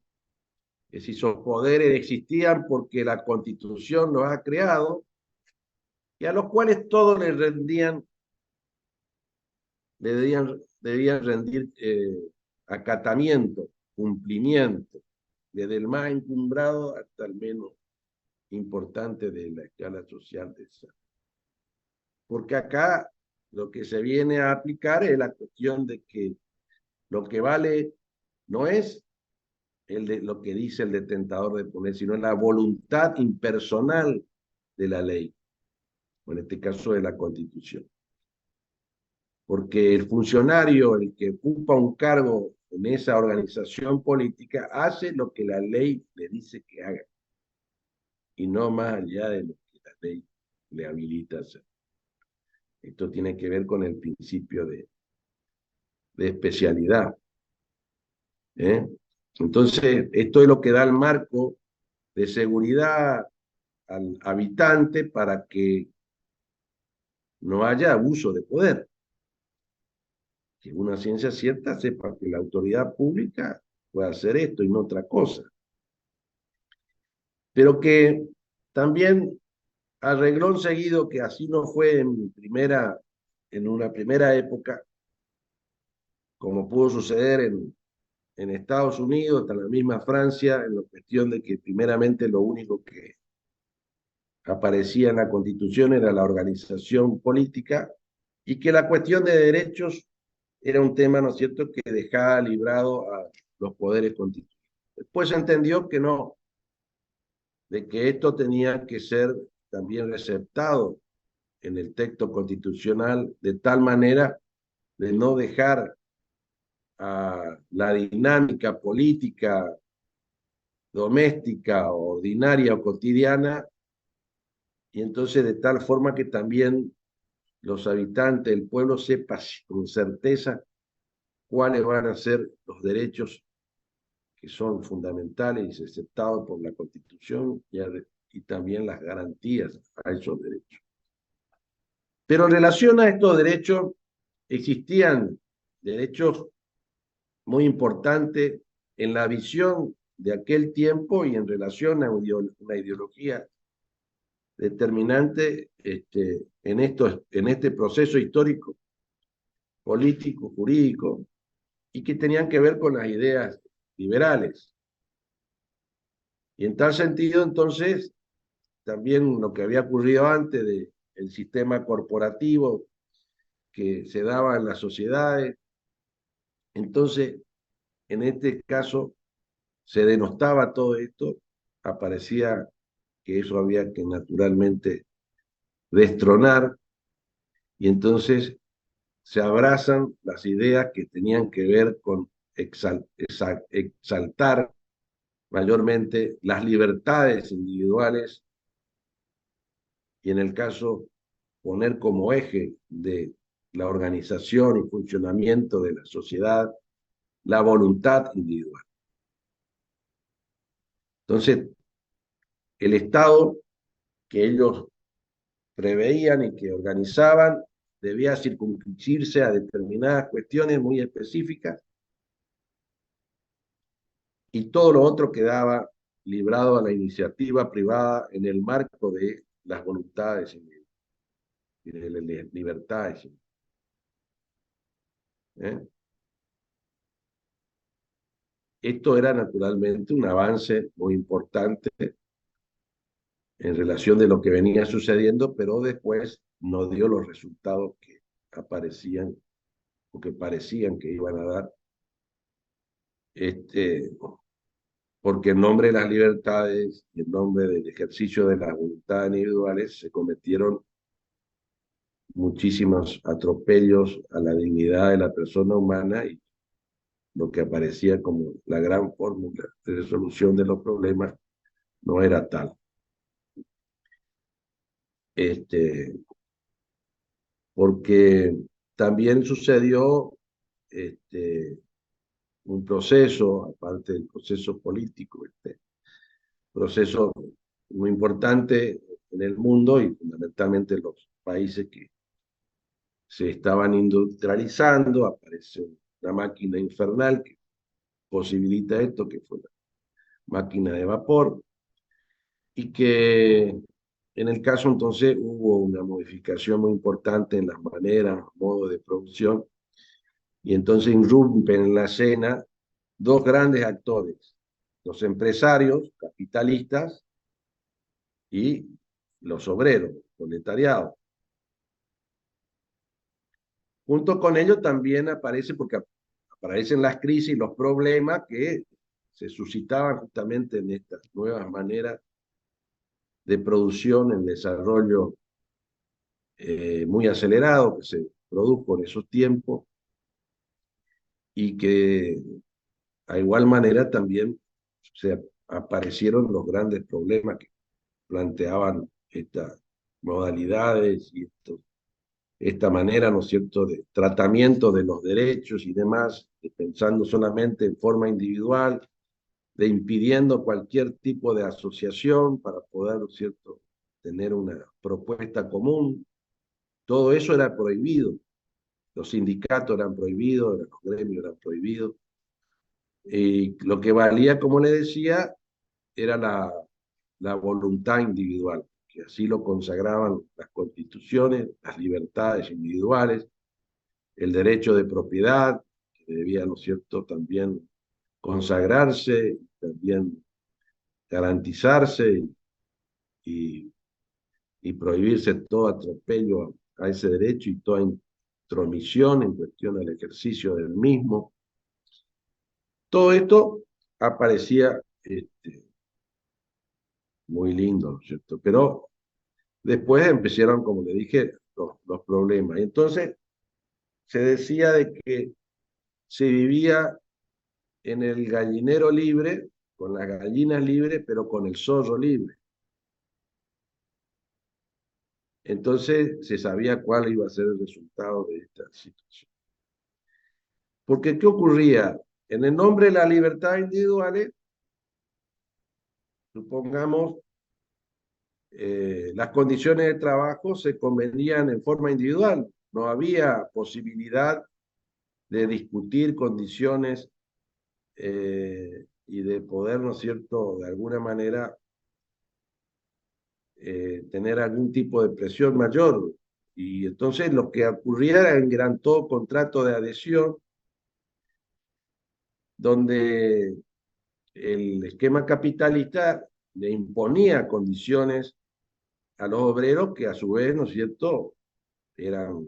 si esos poderes existían porque la constitución los ha creado, y a los cuales todos les debían rendir acatamiento, cumplimiento, desde el más encumbrado hasta el menos importante de la escala social de esa. Porque acá lo que se viene a aplicar es la cuestión de que lo que vale no es lo que dice el detentador de poder, sino la voluntad impersonal de la ley, o en este caso de la Constitución. Porque el funcionario, el que ocupa un cargo en esa organización política, hace lo que la ley le dice que haga, y no más allá de lo que la ley le habilita a hacer. Esto tiene que ver con el principio de especialidad. Entonces, esto es lo que da el marco de seguridad al habitante para que no haya abuso de poder. Que una ciencia cierta sepa que la autoridad pública puede hacer esto y no otra cosa. Pero que también a renglón seguido, que así no fue en una primera época, como pudo suceder en Estados Unidos, hasta la misma Francia, en la cuestión de que primeramente lo único que aparecía en la Constitución era la organización política, y que la cuestión de derechos era un tema, ¿no es cierto?, que dejaba librado a los poderes constitucionales. Después se entendió que no, de que esto tenía que ser también receptado en el texto constitucional de tal manera de no dejar a la dinámica política doméstica, ordinaria o cotidiana, y entonces de tal forma que también los habitantes del pueblo sepan con certeza cuáles van a ser los derechos que son fundamentales y aceptados por la Constitución, y también las garantías a esos derechos. Pero en relación a estos derechos, existían derechos muy importantes en la visión de aquel tiempo y en relación a una ideología determinante en este proceso histórico, político, jurídico, y que tenían que ver con las ideas liberales. Y en tal sentido, entonces, también lo que había ocurrido antes del sistema corporativo que se daba en las sociedades, entonces, en este caso, se denostaba todo esto, aparecía que eso había que naturalmente destronar, y entonces se abrazan las ideas que tenían que ver con exaltar mayormente las libertades individuales y en el caso poner como eje de la organización y funcionamiento de la sociedad la voluntad individual. Entonces, el Estado que ellos preveían y que organizaban debía circunscribirse a determinadas cuestiones muy específicas y todo lo otro quedaba librado a la iniciativa privada en el marco de las voluntades y de las libertades. ¿Eh? Esto era naturalmente un avance muy importante en relación de lo que venía sucediendo, pero después no dio los resultados que aparecían o que parecían que iban a dar, porque en nombre de las libertades y en nombre del ejercicio de las voluntades individuales se cometieron muchísimos atropellos a la dignidad de la persona humana y lo que aparecía como la gran fórmula de resolución de los problemas no era tal. Porque también sucedió un proceso, aparte del proceso político, proceso muy importante en el mundo y fundamentalmente en los países que se estaban industrializando, aparece una máquina infernal que posibilita esto, que fue la máquina de vapor, y que en el caso entonces hubo una modificación muy importante en las maneras, modos de producción, y entonces irrumpen en la escena dos grandes actores, los empresarios capitalistas y los obreros, el proletariado. Junto con ello también porque aparecen las crisis, los problemas que se suscitaban justamente en estas nuevas maneras de producción, en desarrollo muy acelerado que se produjo en esos tiempos y que a igual manera también se aparecieron los grandes problemas que planteaban estas modalidades y esta manera, ¿no es cierto?, de tratamiento de los derechos y demás, pensando solamente en forma individual, de impidiendo cualquier tipo de asociación para poder, ¿no es cierto?, tener una propuesta común. Todo eso era prohibido. Los sindicatos eran prohibidos, los gremios eran prohibidos. Y lo que valía, como le decía, era la voluntad individual, que así lo consagraban las constituciones, las libertades individuales, el derecho de propiedad, que debía, ¿no es cierto?, también consagrarse, también garantizarse y, y prohibirse todo atropello a ese derecho y toda intromisión en cuestión del ejercicio del mismo. Todo esto aparecía muy lindo, ¿no es cierto? Pero después empezaron, como le dije, los problemas. Y entonces se decía de que se vivía en el gallinero libre, con las gallinas libres, pero con el zorro libre. Entonces se sabía cuál iba a ser el resultado de esta situación. Porque, ¿qué ocurría? En el nombre de la libertad individuales, supongamos, las condiciones de trabajo se convenían en forma individual. No había posibilidad de discutir condiciones y de poder, ¿no es cierto?, de alguna manera tener algún tipo de presión mayor. Y entonces lo que ocurría eran todo contrato de adhesión, donde el esquema capitalista le imponía condiciones a los obreros que a su vez, ¿no es cierto?, eran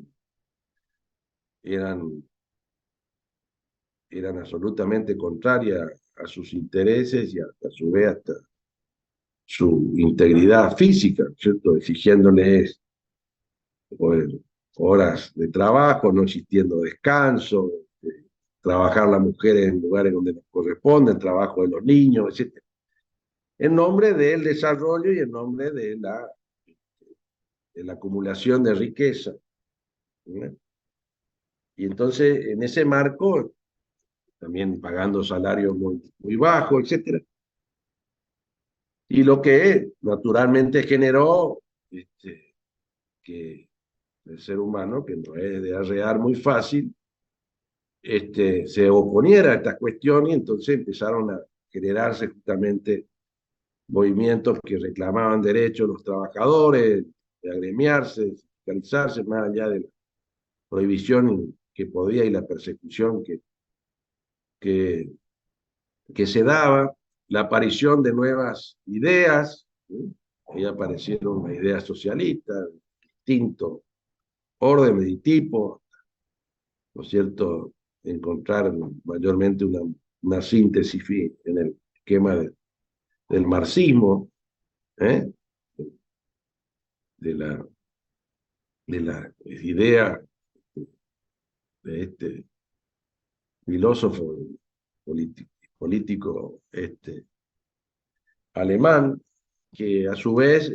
absolutamente contrarias a sus intereses y a su vez hasta su integridad física, ¿cierto?, exigiéndoles horas de trabajo, no existiendo descanso, trabajar las mujeres en lugares donde les corresponde, el trabajo de los niños, etc. En nombre del desarrollo y en nombre de la acumulación de riqueza. ¿No? Y entonces, en ese marco, también pagando salarios muy bajos, etc. Y lo que naturalmente generó que el ser humano, que no es de arrear muy fácil, se oponiera a esta cuestión y entonces empezaron a generarse justamente movimientos que reclamaban derechos de los trabajadores, de agremiarse, de sindicalizarse, más allá de la prohibición que podía y la persecución que, que se daba, la aparición de nuevas ideas, ¿sí? Ahí aparecieron las ideas socialistas, distintos órdenes y tipos, ¿no es cierto? Encontrar mayormente una síntesis en el esquema del marxismo, ¿eh? de la, de la idea de este filósofo político alemán, que a su vez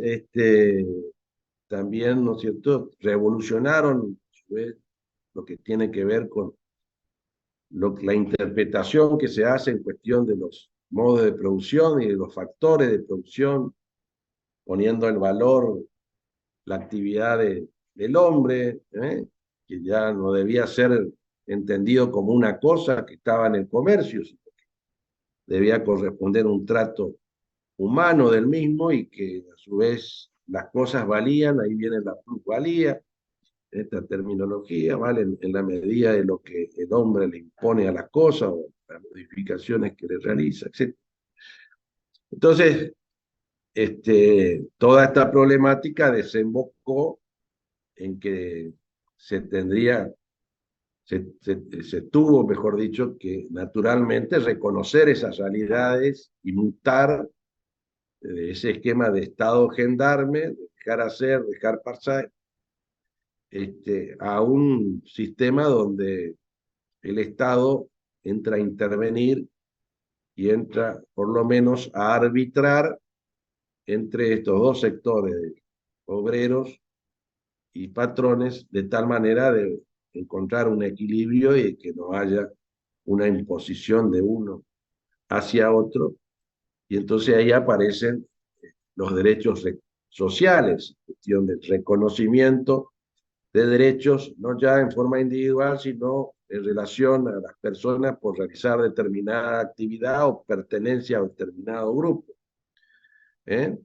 también, ¿no es cierto?, revolucionaron a su vez lo que tiene que ver con la interpretación que se hace en cuestión de los modos de producción y de los factores de producción, poniendo en valor la actividad del hombre, que ya no debía ser entendido como una cosa que estaba en el comercio, sino que debía corresponder a un trato humano del mismo y que a su vez las cosas valían, ahí viene la plusvalía, esta terminología, ¿vale? En la medida de lo que el hombre le impone a las cosas o las modificaciones que le realiza, etc. Entonces, toda esta problemática desembocó en que se tuvo, mejor dicho, que naturalmente reconocer esas realidades y mutar ese esquema de Estado gendarme, de dejar hacer, dejar pasar, a un sistema donde el Estado entra a intervenir y entra por lo menos a arbitrar entre estos dos sectores, obreros y patrones, de tal manera de encontrar un equilibrio y que no haya una imposición de uno hacia otro. Y entonces ahí aparecen los derechos sociales, cuestión del reconocimiento de derechos, no ya en forma individual, sino en relación a las personas por realizar determinada actividad o pertenencia a determinado grupo. ¿Eh?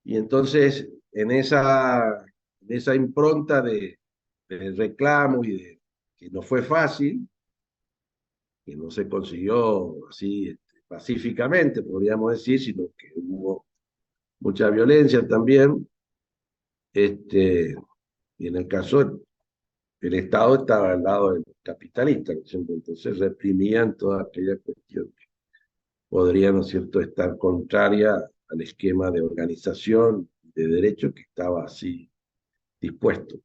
Y entonces, en esa impronta de reclamo y que no fue fácil, que no se consiguió así pacíficamente, podríamos decir, sino que hubo mucha violencia también, y en el caso el Estado estaba al lado del capitalista, ¿no es cierto? Entonces reprimían toda aquella cuestión que podría, ¿no es cierto?, estar contraria al esquema de organización de derechos que estaba así dispuesto.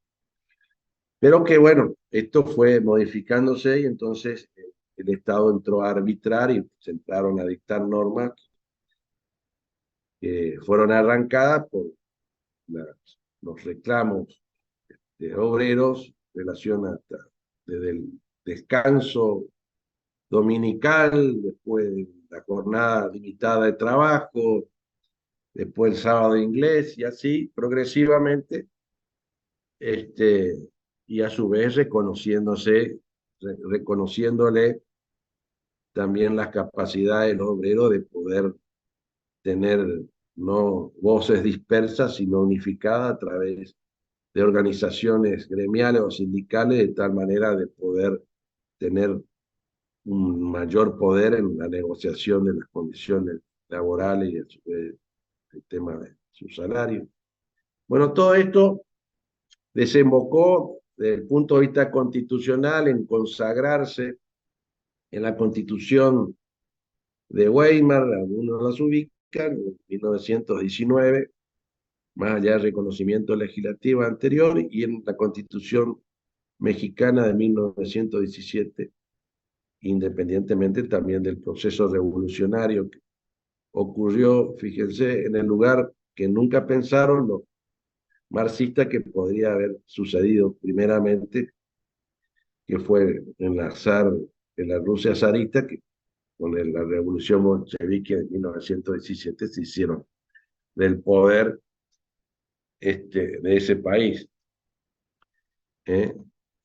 Pero que bueno, esto fue modificándose y entonces el Estado entró a arbitrar y se entraron a dictar normas que fueron arrancadas por los reclamos de obreros en relación hasta desde el descanso dominical, después de la jornada limitada de trabajo, después el sábado inglés y así progresivamente, y a su vez reconociéndole también las capacidades del obrero de poder tener no voces dispersas, sino unificadas a través de organizaciones gremiales o sindicales, de tal manera de poder tener un mayor poder en la negociación de las condiciones laborales y a su vez el tema de su salario. Bueno, todo esto desembocó desde el punto de vista constitucional en consagrarse en la Constitución de Weimar, algunos las ubican, en 1919, más allá del reconocimiento legislativo anterior, y en la Constitución mexicana de 1917, independientemente también del proceso revolucionario que ocurrió, fíjense, en el lugar que nunca pensaron los marxistas que podría haber sucedido primeramente, que fue en la Rusia zarista, que con la revolución bolchevique de 1917 se hicieron del poder de ese país. ¿Eh?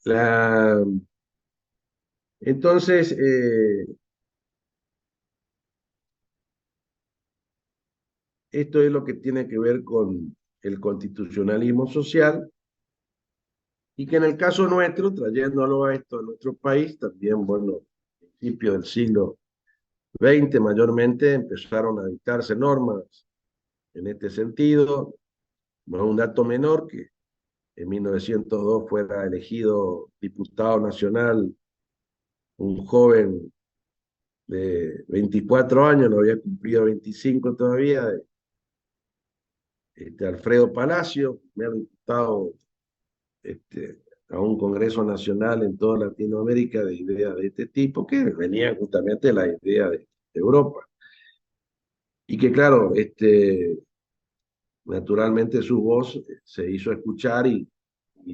La, entonces, esto es lo que tiene que ver con el constitucionalismo social y que en el caso nuestro, trayéndolo a esto a nuestro país, también, bueno, a principios del siglo XX mayormente empezaron a dictarse normas en este sentido. Bueno, un dato menor que en 1902 fuera elegido diputado nacional un joven de 24 años, no había cumplido 25 todavía, Alfredo Palacio, primer diputado a un Congreso Nacional en toda Latinoamérica de ideas de este tipo, que venían justamente de la idea de Europa. Y que claro, naturalmente su voz se hizo escuchar y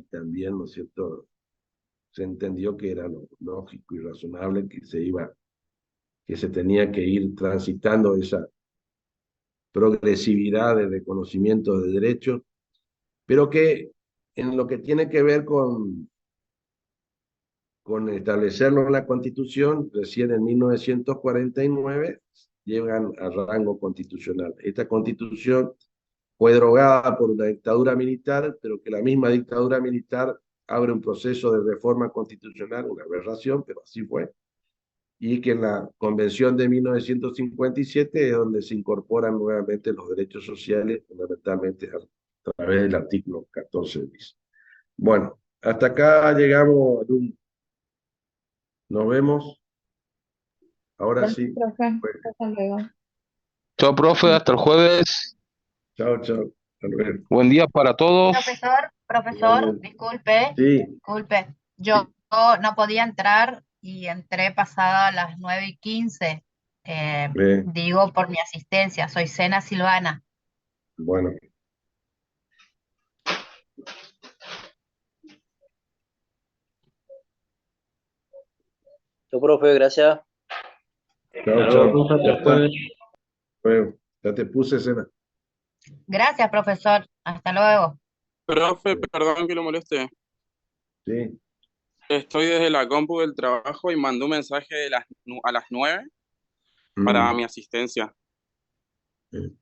también, ¿no es cierto?, se entendió que era lo lógico y razonable que se tenía que ir transitando esa progresividad de reconocimiento de derechos, pero que en lo que tiene que ver con establecerlo en la Constitución, recién en 1949 llegan a rango constitucional. Esta Constitución fue derogada por una dictadura militar, pero que la misma dictadura militar abre un proceso de reforma constitucional, una aberración, pero así fue, y que en la Convención de 1957 es donde se incorporan nuevamente los derechos sociales, fundamentalmente a través del artículo 14 bis. Bueno, hasta acá llegamos, nos vemos, ahora Gracias, sí. profe. Pues, Hasta luego. Chao, profe, hasta el jueves. chao, chao, hasta luego. Buen día para todos. Profesor, disculpe, Sí, disculpe. Yo no podía entrar y entré pasada las 9:15. Digo por mi asistencia, soy Sena Silvana. bueno, Chao, profe, gracias. chao, chao, ya está. Bueno, ya te puse escena. Gracias, profesor. Hasta luego. Profe, perdón que lo moleste. Sí. Estoy desde la compu del trabajo y mandé un mensaje a las 9 para mi asistencia. Sí.